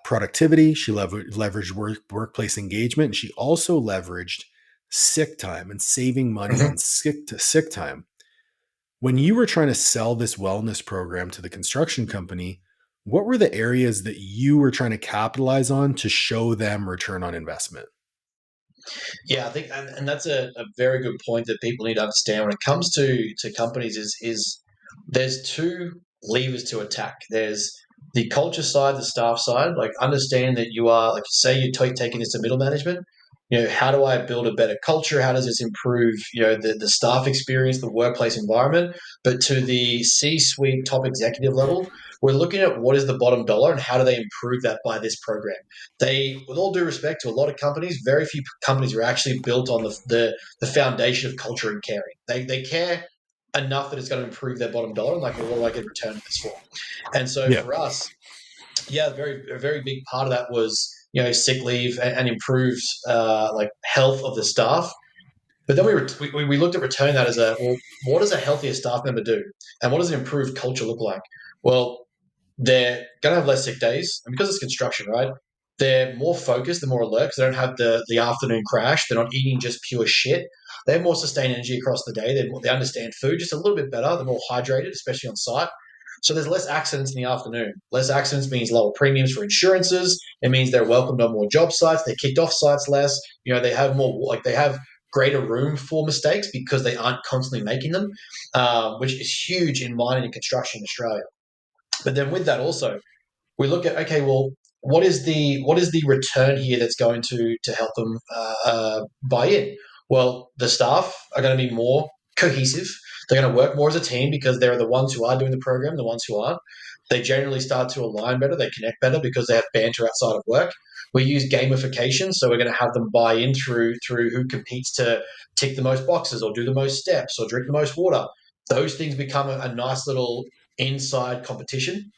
productivity, she leveraged workplace engagement, and she also leveraged sick time and saving money Mm-hmm. on sick time. When you were trying to sell this wellness program to the construction company, what were the areas that you were trying to capitalize on to show them return on investment? Yeah, I think, and that's a very good point that people need to understand when it comes to companies. Is there's two levers to attack. There's the culture side, the staff side. Like, understand that you are, like, say you're taking this to middle management. How do I build a better culture? How does this improve, the staff experience, the workplace environment? But to the C-suite top executive level, we're looking at what is the bottom dollar and how do they improve that by this program. With all due respect to a lot of companies, very few companies are actually built on the foundation of culture and caring. They care enough that it's going to improve their bottom dollar, and like, well, what do I get in return for this for? And so Yeah. for us, yeah, a very big part of that was sick leave and improved like health of the staff. But then we looked at returning that as what does a healthier staff member do, and what does an improved culture look like? Well, they're going to have less sick days. And because it's construction, right? They're more focused, they're more alert because they don't have the afternoon crash. They're not eating just pure shit. They have more sustained energy across the day. They understand food just a little bit better. They're more hydrated, especially on site. So there's less accidents in the afternoon. Less accidents means lower premiums for insurances. It means they're welcomed on more job sites. They're kicked off sites less. They have more, like, they have greater room for mistakes because they aren't constantly making them, which is huge in mining and construction in Australia. But then with that also, we look at, okay, well, what is the return here that's going to help them buy in? Well, the staff are going to be more cohesive. They're going to work more as a team because they're the ones who are doing the program, the ones who aren't. They generally start to align better. They connect better because they have banter outside of work. We use gamification, so we're going to have them buy in through who competes to tick the most boxes or do the most steps or drink the most water. Those things become a nice little inside competition,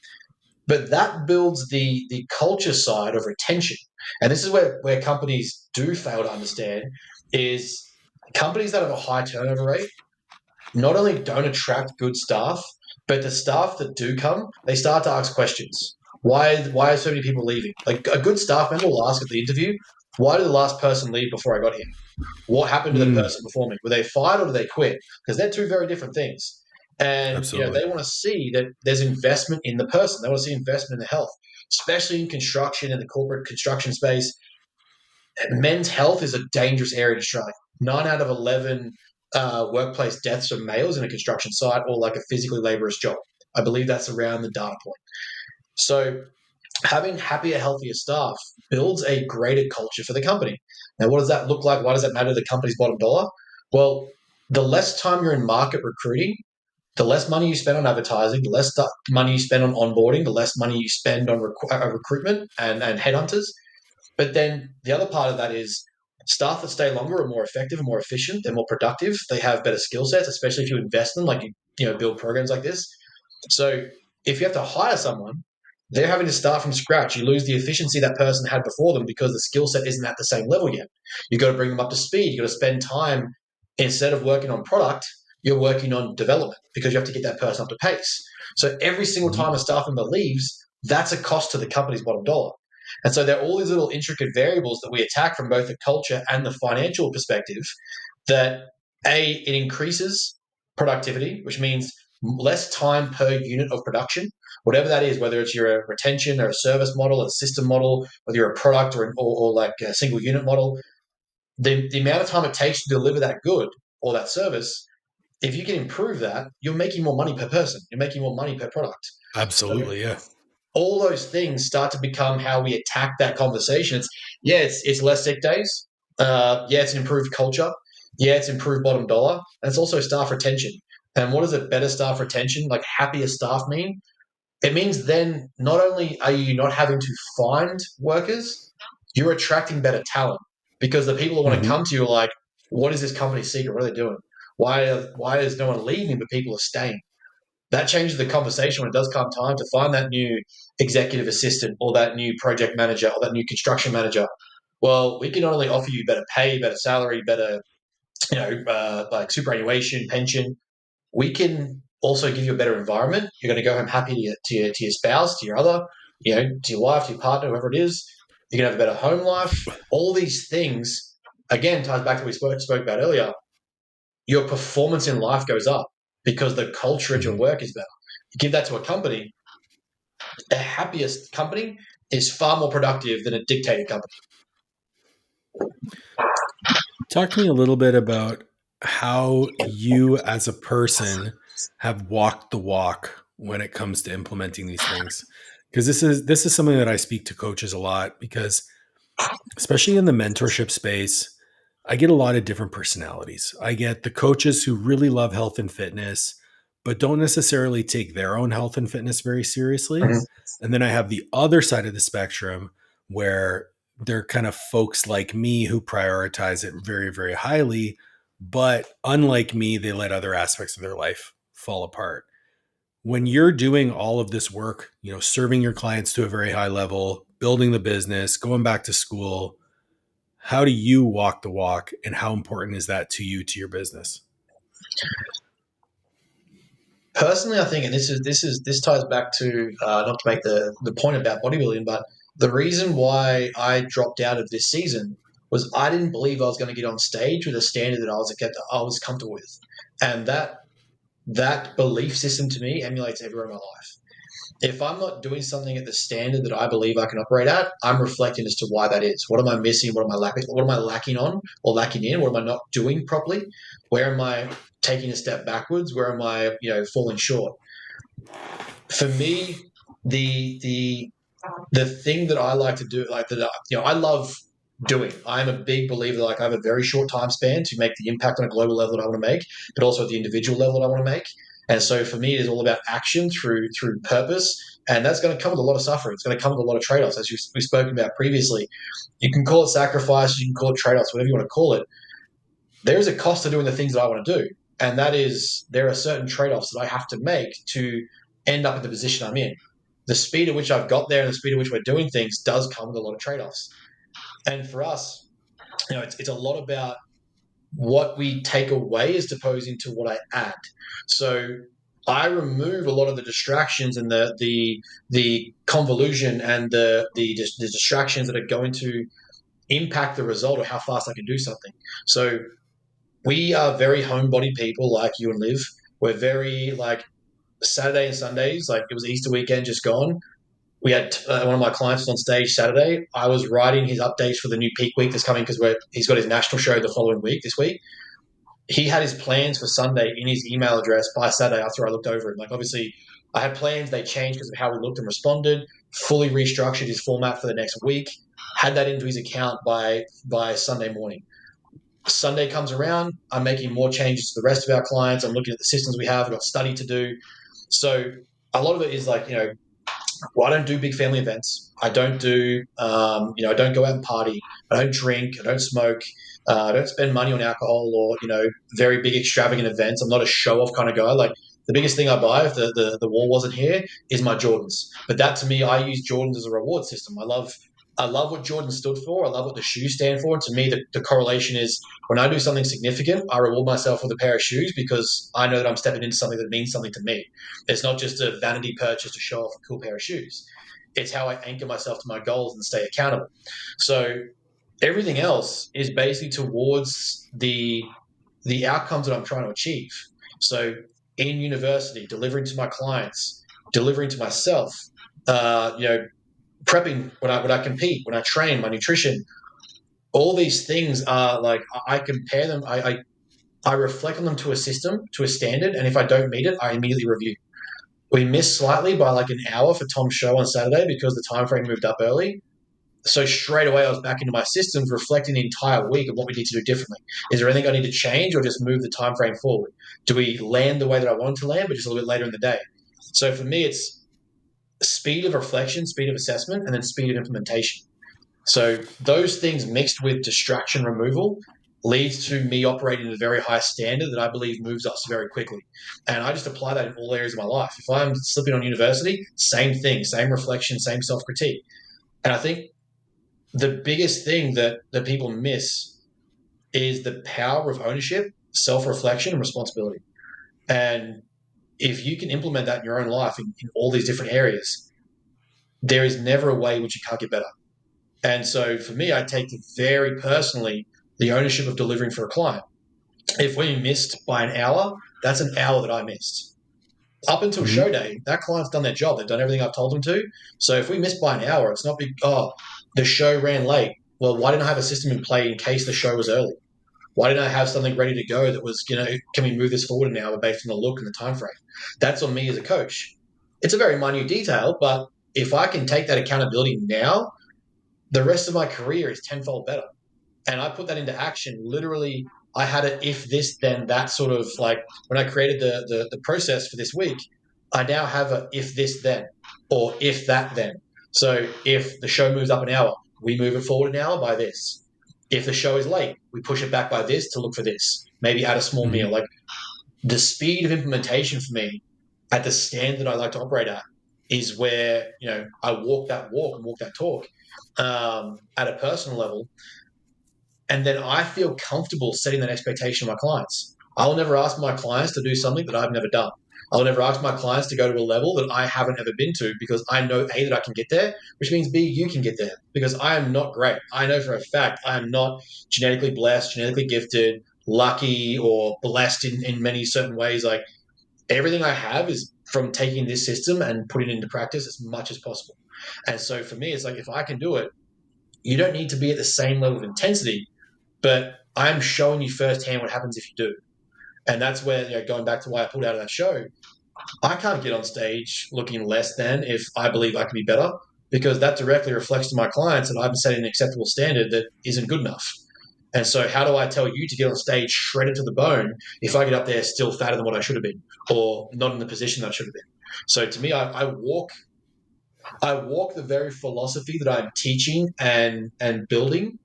but that builds the culture side of retention. And this is where companies do fail to understand is companies that have a high turnover rate not only don't attract good staff, but the staff that do come, they start to ask questions. Why are so many people leaving? Like, a good staff member will ask at the interview, Why did the last person leave before I got here? What happened to the Mm, person before me? Were they fired or did they quit? Because they're two very different things. And absolutely. they want to see that there's investment in the person. They want to see investment in the health, especially in construction and the corporate construction space. Men's health is a dangerous area to Australia. 9 out of 11 workplace deaths are males in a construction site or like a physically laborious job. I believe that's around the data point. So having happier, healthier staff builds a greater culture for the company. Now, what does that look like? Why does that matter to the company's bottom dollar? Well, the less time you're in market recruiting, the less money you spend on advertising, the less money you spend on onboarding, the less money you spend on recruitment and headhunters. But then the other part of that is staff that stay longer are more effective and more efficient. They're more productive. They have better skill sets, especially if you invest in them, like build programs like this. So if you have to hire someone, they're having to start from scratch. You lose the efficiency that person had before them because the skill set isn't at the same level yet. You've got to bring them up to speed. You've got to spend time instead of working on product, you're working on development because you have to get that person up to pace. So every single Mhm. time a staff member leaves, that's a cost to the company's bottom dollar. And so there are all these little intricate variables that we attack from both the culture and the financial perspective that it increases productivity, which means less time per unit of production, whatever that is, whether it's your retention or a service model, a system model, whether you're a product or like a single unit model, the amount of time it takes to deliver that good or that service, if you can improve that, you're making more money per person, you're making more money per product. So Absolutely. Yeah. all those things start to become how we attack that conversation. It's less sick days. It's an improved culture. It's improved bottom dollar, and it's also staff retention. And what does a better staff retention, like happier staff, mean? It means then not only are you not having to find workers, you're attracting better talent because the people who want to Hmm. come to you are like, what is this company's secret? What are they doing? Why is no one leaving but people are staying? That changes the conversation when it does come time to find that new executive assistant or that new project manager or that new construction manager. Well, we can not only offer you better pay, better salary, better, like superannuation, pension. We can also give you a better environment. You're going to go home happy to your spouse, to your other, to your wife, to your partner, whoever it is. You're going to have a better home life. All these things, again, ties back to what we spoke about earlier. Your performance in life goes up because the culture at your Hmm. work is better. You give that to a company, the happiest company is far more productive than a dictated company. Talk to me a little bit about how you as a person have walked the walk when it comes to implementing these things. Because this is something that I speak to coaches a lot because especially in the mentorship space, I get a lot of different personalities. I get the coaches who really love health and fitness, but don't necessarily take their own health and fitness very seriously. Mhm. And then I have the other side of the spectrum where they're kind of folks like me who prioritize it very, very highly. But unlike me, they let other aspects of their life fall apart. When you're doing all of this work, serving your clients to a very high level, building the business, going back to school, how do you walk the walk and how important is that to you, to your business? Personally, I think, and this ties back to not to make the point about bodybuilding, but the reason why I dropped out of this season was I didn't believe I was going to get on stage with a standard that I was comfortable with, and that belief system to me emulates everywhere in my life. If I'm not doing something at the standard that I believe I can operate at, I'm reflecting as to why that is. What am I missing? What am I lacking? What am I lacking on or lacking in? What am I not doing properly? Where am I taking a step backwards? Where am I, falling short? For me, the thing that I like to do, like that, I love doing. I'm a big believer that like I have a very short time span to make the impact on a global level that I want to make, but also at the individual level that I want to make. And so for me, it is all about action through purpose, and that's going to come with a lot of suffering. It's going to come with a lot of trade offs, as we've spoken about previously. You can call it sacrifice, you can call it trade offs, whatever you want to call it. There is a cost to doing the things that I want to do, and that is there are certain trade offs that I have to make to end up in the position I'm in. The speed at which I've got there and the speed at which we're doing things does come with a lot of trade offs. And for us, it's a lot about what we take away as opposed to what I add. So I remove a lot of the distractions and the convolution and the distractions that are going to impact the result or how fast I can do something. So we are very homebody people like you and Liv. We're very like Saturday and Sundays, like it was Easter weekend just gone. We had one of my clients on stage Saturday. I was writing his updates for the new peak week that's coming because he's got his national show the following week, this week. He had his plans for Sunday in his email address by Saturday after I looked over it. Like, obviously, I had plans, they changed because of how we looked and responded, fully restructured his format for the next week, had that into his account by Sunday morning. Sunday comes around, I'm making more changes to the rest of our clients. I'm looking at the systems we have, we've got study to do. So a lot of it is like, well, I don't do big family events. I don't do, I don't go out and party. I don't drink. I don't smoke. I don't spend money on alcohol or, very big extravagant events. I'm not a show off kind of guy. Like the biggest thing I buy if the wall wasn't here is my Jordans. But that to me, I use Jordans as a reward system. I love what Jordan stood for. I love what the shoes stand for. And to me, the correlation is when I do something significant, I reward myself with a pair of shoes because I know that I'm stepping into something that means something to me. It's not just a vanity purchase to show off a cool pair of shoes. It's how I anchor myself to my goals and stay accountable. So everything else is basically towards the outcomes that I'm trying to achieve. So in university, delivering to my clients, delivering to myself, prepping when I compete, when I train, my nutrition, all these things are like I compare them. I reflect on them to a system, to a standard, and if I don't meet it, I immediately review. We missed slightly by like an hour for Tom's show on Saturday because the time frame moved up early. So straight away, I was back into my systems, reflecting the entire week of what we need to do differently. Is there anything I need to change, or just move the time frame forward? Do we land the way that I wanted to land, but just a little bit later in the day? So for me, it's speed of reflection, speed of assessment, and then speed of implementation. So those things mixed with distraction removal leads to me operating at a very high standard that I believe moves us very quickly. And I just apply that in all areas of my life. If I'm slipping on university, same thing, same reflection, same self-critique. And I think the biggest thing that people miss is the power of ownership, self-reflection, and responsibility. And if you can implement that in your own life in all these different areas, there is never a way in which you can't get better. And so for me, I take very personally the ownership of delivering for a client. If we missed by an hour, that's an hour that I missed. Up until Mm-hmm. show day, that client's done their job. They've done everything I've told them to. So if we missed by an hour, it's not big, the show ran late. Well, why didn't I have a system in play in case the show was early? Why didn't I have something ready to go that was, can we move this forward an hour based on the look and the time frame? That's on me as a coach. It's a very minute detail, but if I can take that accountability now, the rest of my career is tenfold better. And I put that into action. Literally, I had a if this then that sort of like when I created the process for this week, I now have a if this then or if that then. So if the show moves up an hour, we move it forward an hour by this. If the show is late, we push it back by this to look for this. Maybe add a small Mm-hmm. meal. Like the speed of implementation for me at the standard I like to operate at is where I walk that walk and walk that talk at a personal level, and then I feel comfortable setting that expectation of my clients. I'll never ask my clients to do something that I've never done. I'll never ask my clients to go to a level that I haven't ever been to because I know A, that I can get there, which means B, you can get there because I am not great. I know for a fact I am not genetically blessed, genetically gifted, lucky, or blessed in many certain ways. Like everything I have is from taking this system and putting it into practice as much as possible. And so for me, it's like if I can do it, you don't need to be at the same level of intensity, but I'm showing you firsthand what happens if you do. And that's where, going back to why I pulled out of that show, I can't get on stage looking less than if I believe I can be better, because that directly reflects to my clients that I'm setting an acceptable standard that isn't good enough. And so how do I tell you to get on stage shredded to the bone if I get up there still fatter than what I should have been or not in the position that I should have been? So to me, I walk the very philosophy that I'm teaching and building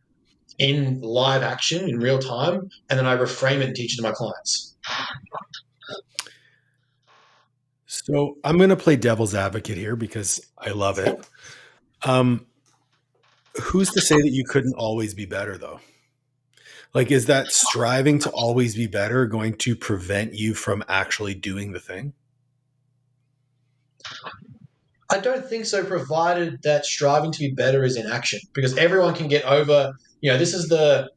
in live action in real time, and then I reframe it and teach it to my clients. So I'm going to play devil's advocate here because I love it. Um, who's to say that you couldn't always be better, though? Like, is that striving to always be better going to prevent you from actually doing the thing? I don't think so, provided that striving to be better is in action, because everyone can get over. This is the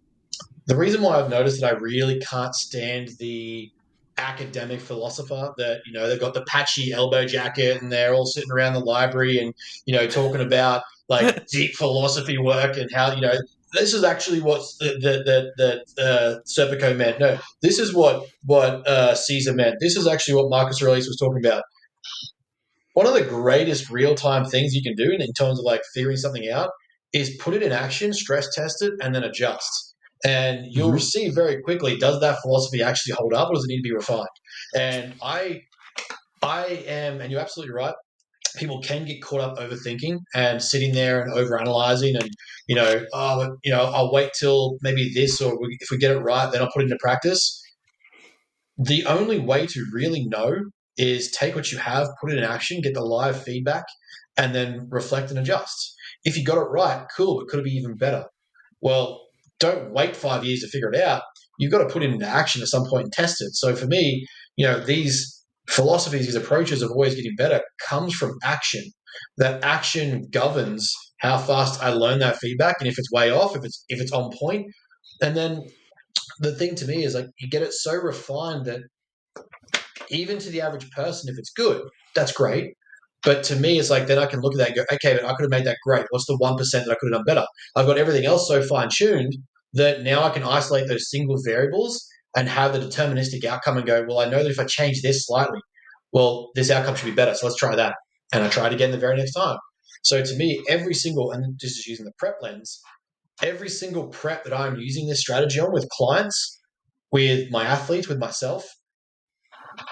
reason why I've noticed that I really can't stand the academic philosopher that, they've got the patchy elbow jacket and they're all sitting around the library and, talking about like deep philosophy work and how, this is actually what Serpico meant. No, this is what Caesar meant. This is actually what Marcus Aurelius was talking about. One of the greatest real time things you can do in terms of like figuring something out is put it in action, stress test it, and then adjust. And you'll Mm-hmm. see very quickly, does that philosophy actually hold up or does it need to be refined? And I am, and you're absolutely right, people can get caught up overthinking and sitting there and overanalyzing and, I'll wait till maybe this, or if we get it right, then I'll put it into practice. The only way to really know is take what you have, put it in action, get the live feedback, and then reflect and adjust. If you got it right, cool, but could it be even better? Well, don't wait 5 years to figure it out. You've got to put it into action at some point and test it. So for me, these philosophies, these approaches of always getting better comes from action. That action governs how fast I learn that feedback, and if it's way off, if it's on point, and then the thing to me is like you get it so refined that even to the average person, if it's good, that's great. But to me, it's like then I can look at that and go, okay, but I could have made that great. What's the 1% that I could have done better? I've got everything else so fine tuned that now I can isolate those single variables and have the deterministic outcome and go, well, I know that if I change this slightly, well, this outcome should be better. So let's try that. And I try it again the very next time. So to me, every single, and just using the prep lens, every single prep that I'm using this strategy on with clients, with my athletes, with myself,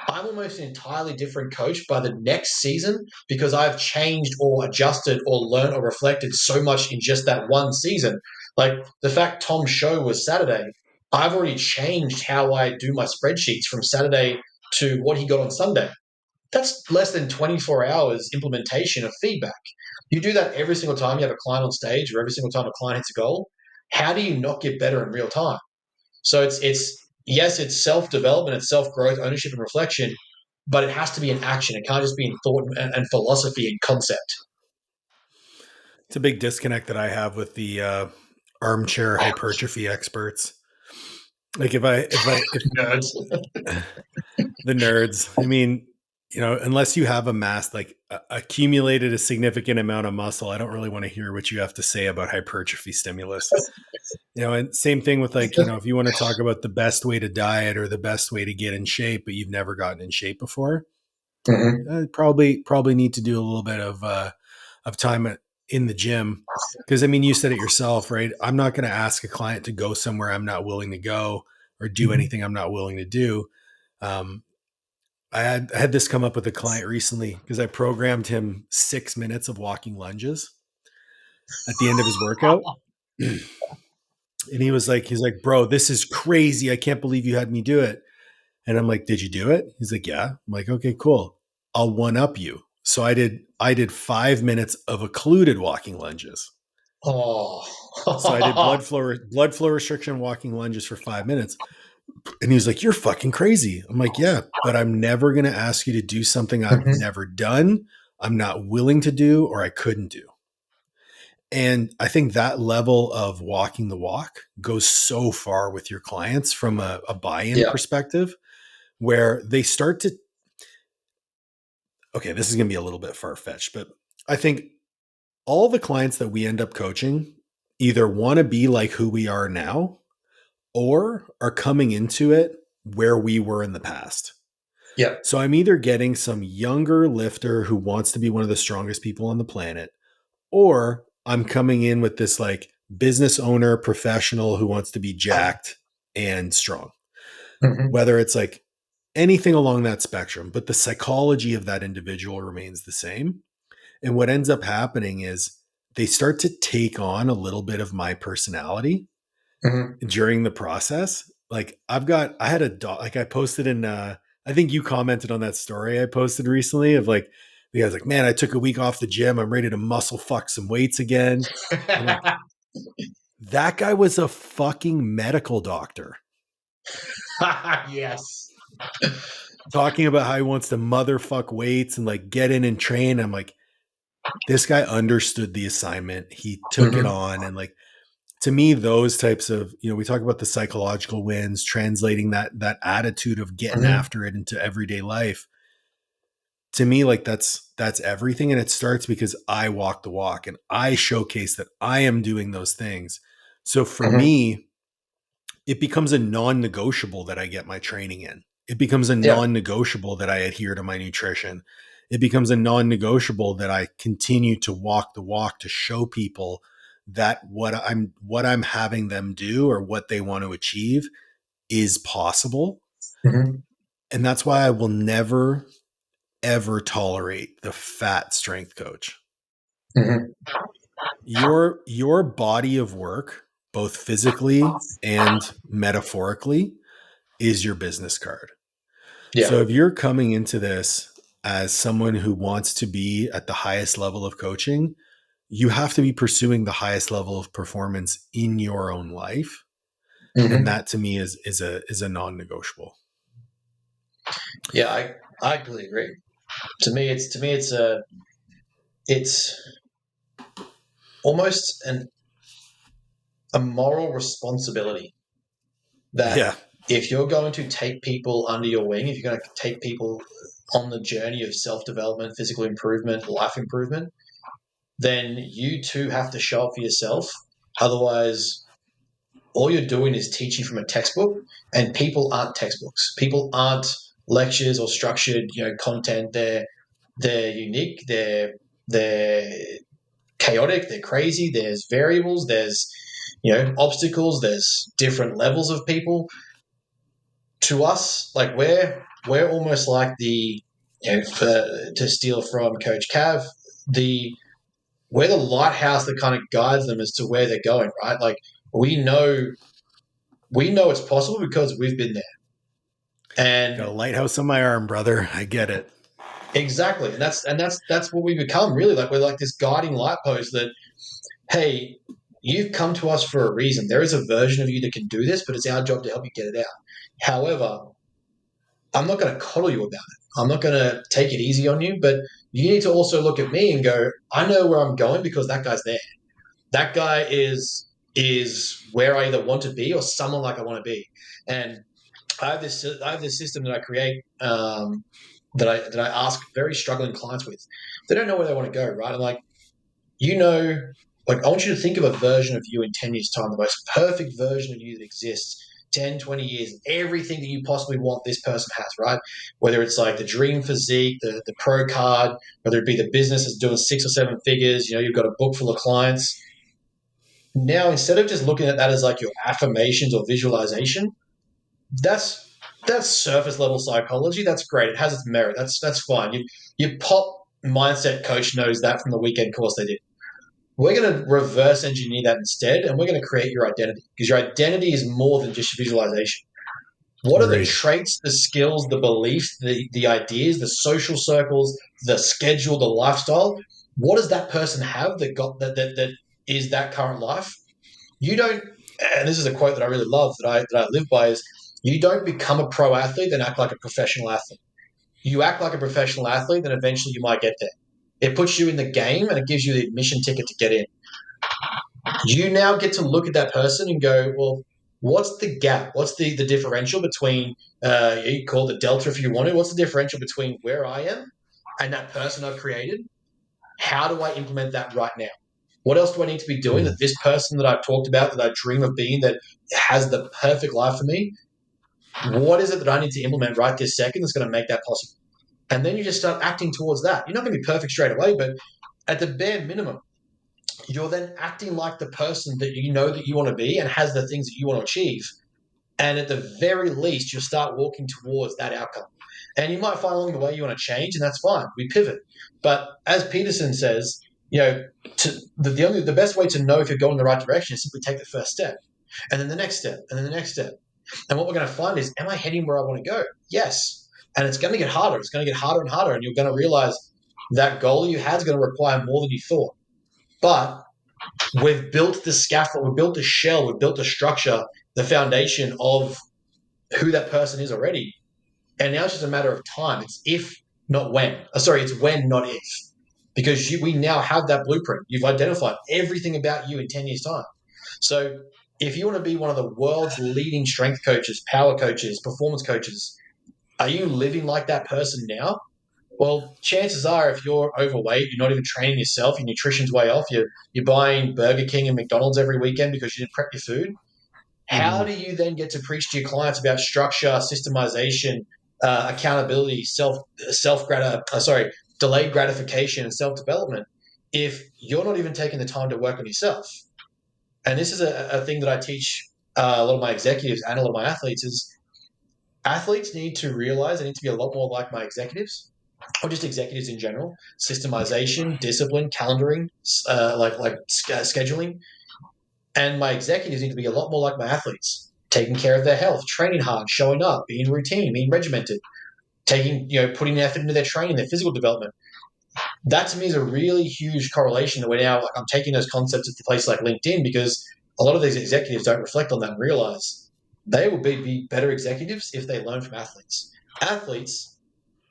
I'm almost an entirely different coach by the next season because I've changed or adjusted or learned or reflected so much in just that one season. Like the fact Tom's show was Saturday, I've already changed how I do my spreadsheets from Saturday to what he got on Sunday. That's less than 24 hours implementation of feedback. You do that every single time you have a client on stage or every single time a client hits a goal. How do you not get better in real time? So it's yes, it's self development, it's self growth, ownership, and reflection, but it has to be in action. It can't just be in thought and philosophy and concept. It's a big disconnect that I have with the armchair hypertrophy experts. Like if Nerds. the nerds, I mean, unless you have amassed like accumulated a significant amount of muscle, I don't really want to hear what you have to say about hypertrophy stimulus. And same thing with like, if you want to talk about the best way to diet or the best way to get in shape, but you've never gotten in shape before, Mhm. probably need to do a little bit of time in the gym. Because I mean, you said it yourself, right? I'm not going to ask a client to go somewhere I'm not willing to go or do Mhm. anything I'm not willing to do. Um, I had this come up with a client recently because I programmed him 6 minutes of walking lunges at the end of his workout. And he's like, bro, this is crazy. I can't believe you had me do it. And I'm like, did you do it? He's like, yeah. I'm like, okay, cool. I'll one up you. So I did 5 minutes of occluded walking lunges. Oh. So I did blood flow restriction walking lunges for 5 minutes. And he was like, you're fucking crazy. I'm like, yeah, but I'm never going to ask you to do something I've Mhm. never done, I'm not willing to do, or I couldn't do. And I think that level of walking the walk goes so far with your clients from a buy-in Yeah. perspective where they start to, okay, this is going to be a little bit far-fetched, but I think all the clients that we end up coaching either want to be like who we are now or are coming into it where we were in the past. Yeah. So I'm either getting some younger lifter who wants to be one of the strongest people on the planet, or I'm coming in with this like business owner professional who wants to be jacked and strong. Mhm. Whether it's like anything along that spectrum, but the psychology of that individual remains the same. And what ends up happening is they start to take on a little bit of my personality Mhm. during the process. Like I had a dog, like I posted in, I think you commented on that story I posted recently of like, the guy's like, man, I took a week off the gym. I'm ready to muscle fuck some weights again. I'm like, that guy was a fucking medical doctor Yes. talking about how he wants to motherfuck weights and like get in and train. I'm like, this guy understood the assignment. He took it Mm-hmm. on. And like, to me, those types of, we talk about the psychological wins, translating that attitude of getting Mm-hmm. after it into everyday life. To me, like that's everything. And it starts because I walk the walk and I showcase that I am doing those things. So for Mm-hmm. me, it becomes a non-negotiable that I get my training in. It becomes a Yeah. non-negotiable that I adhere to my nutrition. It becomes a non-negotiable that I continue to walk the walk to show people that what I'm having them do or what they want to achieve is possible. Mm-hmm. And that's why I will never ever tolerate the fat strength coach. Mm-hmm. Your body of work, both physically and metaphorically, is your business card. Yeah. So if you're coming into this as someone who wants to be at the highest level of coaching, you have to be pursuing the highest level of performance in your own life. And Mm-hmm. that to me is a non-negotiable. Yeah. I completely agree. To me, it's almost a moral responsibility that Yeah. if you're going to take people under your wing, if you're going to take people on the journey of self development, physical improvement, life improvement, then you too have to show up for yourself. Otherwise, all you're doing is teaching from a textbook, and people aren't textbooks. People aren't lectures or structured, content. They're unique. They're chaotic. They're crazy. There's variables. There's obstacles. There's different levels of people. To us, like we're almost like to steal from Coach Cav, the we're the lighthouse that kind of guides them as to where they're going, right? Like we know we know it's possible because we've been there. Got a And lighthouse on my arm, brother. I get it. exactly. And that's what we become really. Like we're like this guiding light post that, hey, you've come to us for a reason. There is a version of you that can do this, but it's our job to help you get it out. However, I'm not going to coddle you about it. I'm not going to take it easy on you, but you need to also look at me and go, I know where I'm going because that guy's there. That guy is where I either want to be or someone like I want to be. And I have this system that I create, that I ask very struggling clients with. They don't know where they want to go, right? I'm like, you know, like I want you to think of a version of you in 10 years' time, the most perfect version of you that exists. 10, 20 years, everything that you possibly want this person has, right? Whether it's like the dream physique, the pro card, whether it be the business that's doing 6 or 7 figures, you've got a book full of clients. Now, instead of just looking at that as like your affirmations or visualization, that's that's surface level psychology. That's great. It has its merit. That's fine. Your pop mindset coach knows that from the weekend course they did. We're going to reverse engineer that instead, and we're going to create your identity because your identity is more than just visualization. What are the Right. traits, the skills, the beliefs, the ideas, the social circles, the schedule, the lifestyle? What does that person have that is that current life? You don't, and this is a quote that I really love that I live by is you don't become a pro athlete then act like a professional athlete. You act like a professional athlete, then eventually you might get there. It puts you in the game and it gives you the admission ticket to get in. You now get to look at that person and go, well, what's the gap? What's the differential between, you call it the delta if you want to, what's the differential between where I am and that person I've created? How do I implement that right now? What else do I need to be doing that this person that I've talked about, that I dream of being, that has the perfect life for me? What is it that I need to implement right this second that's going to make that possible? And then you just start acting towards that. You're not going to be perfect straight away, but at the bare minimum, you're then acting like the person that you know that you want to be and has the things that you want to achieve. And at the very least, you'll start walking towards that outcome. And you might find along the way you want to change, and that's fine. We pivot. But as Peterson says, the best way to know if you're going in the right direction is simply take the first step, and then the next step, and then the next step. And what we're going to find is, am I heading where I want to go? Yes. And it's going to get harder. It's going to get harder and harder, and you're going to realize that goal you had is going to require more than you thought. But we've built the scaffold, we've built the shell, we've built the structure, the foundation of who that person is already. And now it's just a matter of time. It's if, not when. Sorry, it's when, not if. because we now have that blueprint. You've identified everything about you in 10 years' time. So if you want to be one of the world's leading strength coaches, power coaches, performance coaches, are you living like that person now? Well, chances are, if you're overweight, you're not even training yourself, your nutrition's way off, you're buying Burger King and McDonald's every weekend because you didn't prep your food. How Mhm. do you then get to preach to your clients about structure, systemization, accountability, delayed gratification, and self development if you're not even taking the time to work on yourself? And this is a thing that I teach a lot of my executives and a lot of my athletes is athletes need to realize they need to be a lot more like my executives or just executives in general. Systemization, discipline, calendaring, scheduling, and my executives need to be a lot more like my athletes, taking care of their health, training hard, showing up, being routine, being regimented, putting effort into their training, their physical development. That to me is a really huge correlation that we're now I'm taking those concepts to places like LinkedIn because a lot of these executives don't reflect on that and realize they will be better executives if they learn from athletes. Athletes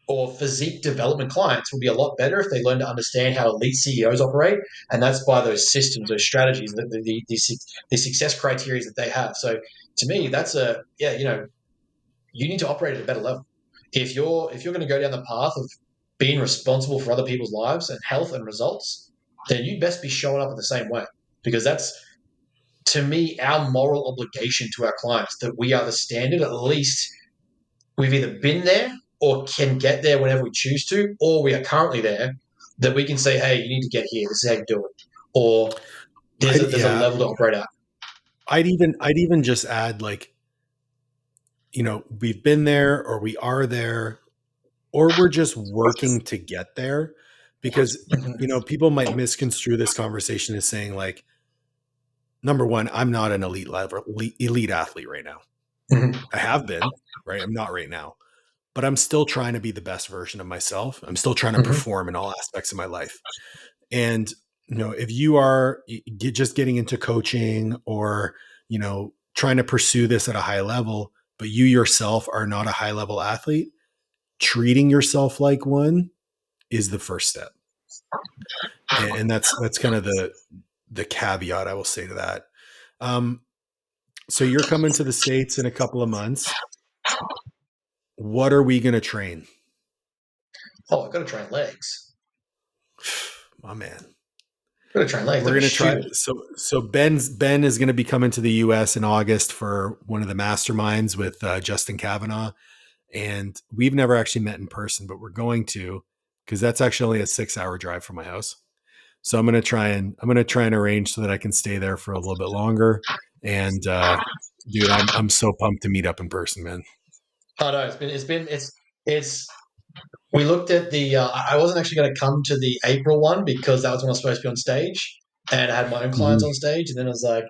or physique development clients will be a lot better if they learn to understand how elite CEOs operate, and that's by those systems, those strategies, the success criteria that they have. So to me, that's you need to operate at a better level. If you're going to go down the path of being responsible for other people's lives and health and results, then you best be showing up in the same way because that's to me our moral obligation to our clients that we are the standard. At least we've either been there or can get there whenever we choose to, or we are currently there that we can say, hey, you need to get here. This is how you do it. Or there's a Yeah, level to operate at. I'd even just add, like, we've been there, or we are there, or we're just working to get there, because people might misconstrue this conversation as saying, like, number one, I'm not an elite athlete right now. Mhm. I have been, right? I'm not right now, but I'm still trying to be the best version of myself. I'm still trying to Mhm. perform in all aspects of my life. And if you are just getting into coaching, or trying to pursue this at a high level, but you yourself are not a high level athlete, treating yourself like one is the first step. And that's kind of the caveat I will say to that. Um, so you're coming to the States in a couple of months. What are we going to train? Oh, I've got to train legs. My man. I've got to train legs. We're Don't be gonna try. stupid. So Ben is gonna be coming to the U.S. in August for one of the masterminds with Justin Kavanaugh, and we've never actually met in person, but we're going to, because that's actually only a 6 hour drive from my house. So I'm gonna try and arrange so that I can stay there for a little bit longer. And dude, I'm so pumped to meet up in person, man. Oh no, it's. We looked at the. I wasn't actually going to come to the April one because that was when I was supposed to be on stage, and I had my own clients Mhm. on stage, and then I was like,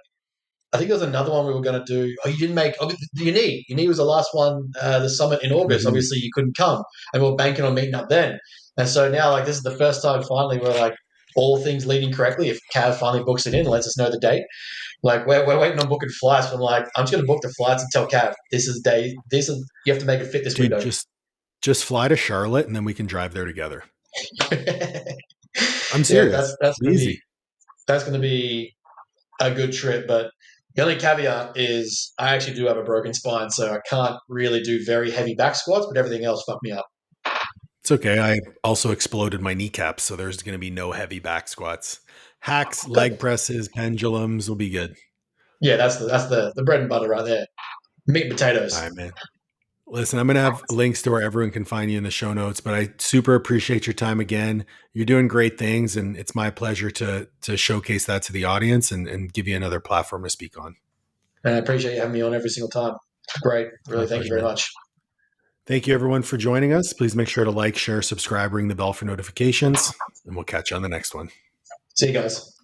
I think there was another one we were going to do. Oh, you didn't make. Oh, your knee was the last one. The summit in August. Mhm. Obviously, you couldn't come, and we are banking on meeting up then. And so now, like, this is the first time finally we're like all things leading correctly. If Cav finally books it in and lets us know the date, like we're waiting on booking flights. But I'm like, I'm just going to book the flights and tell Cav this is the day. This is you have to make it fit this Dude, window. just fly to Charlotte, and then we can drive there together. I'm Yeah, serious. that's Be going to be easy. that's going to be a good trip. But the only caveat is I actually do have a broken spine, so I can't really do very heavy back squats, but everything else fucked me up. It's okay. I also exploded my kneecaps, so there's going to be no heavy back squats. Hacks, Good. leg presses, pendulums will be good. Yeah, that's the bread and butter right there. Meat and All potatoes. right, man. Listen, I'm going to have links to where everyone can find you in the show notes, but I super appreciate your time again. You're doing great things, and it's my pleasure to showcase that to the audience, and give you another platform to speak on. And I appreciate you having me on every single time. Great. Really, My thank you pleasure, very man. much. Thank you, everyone, for joining us. Please make sure to like, share, subscribe, ring the bell for notifications, and we'll catch you on the next one. See you guys.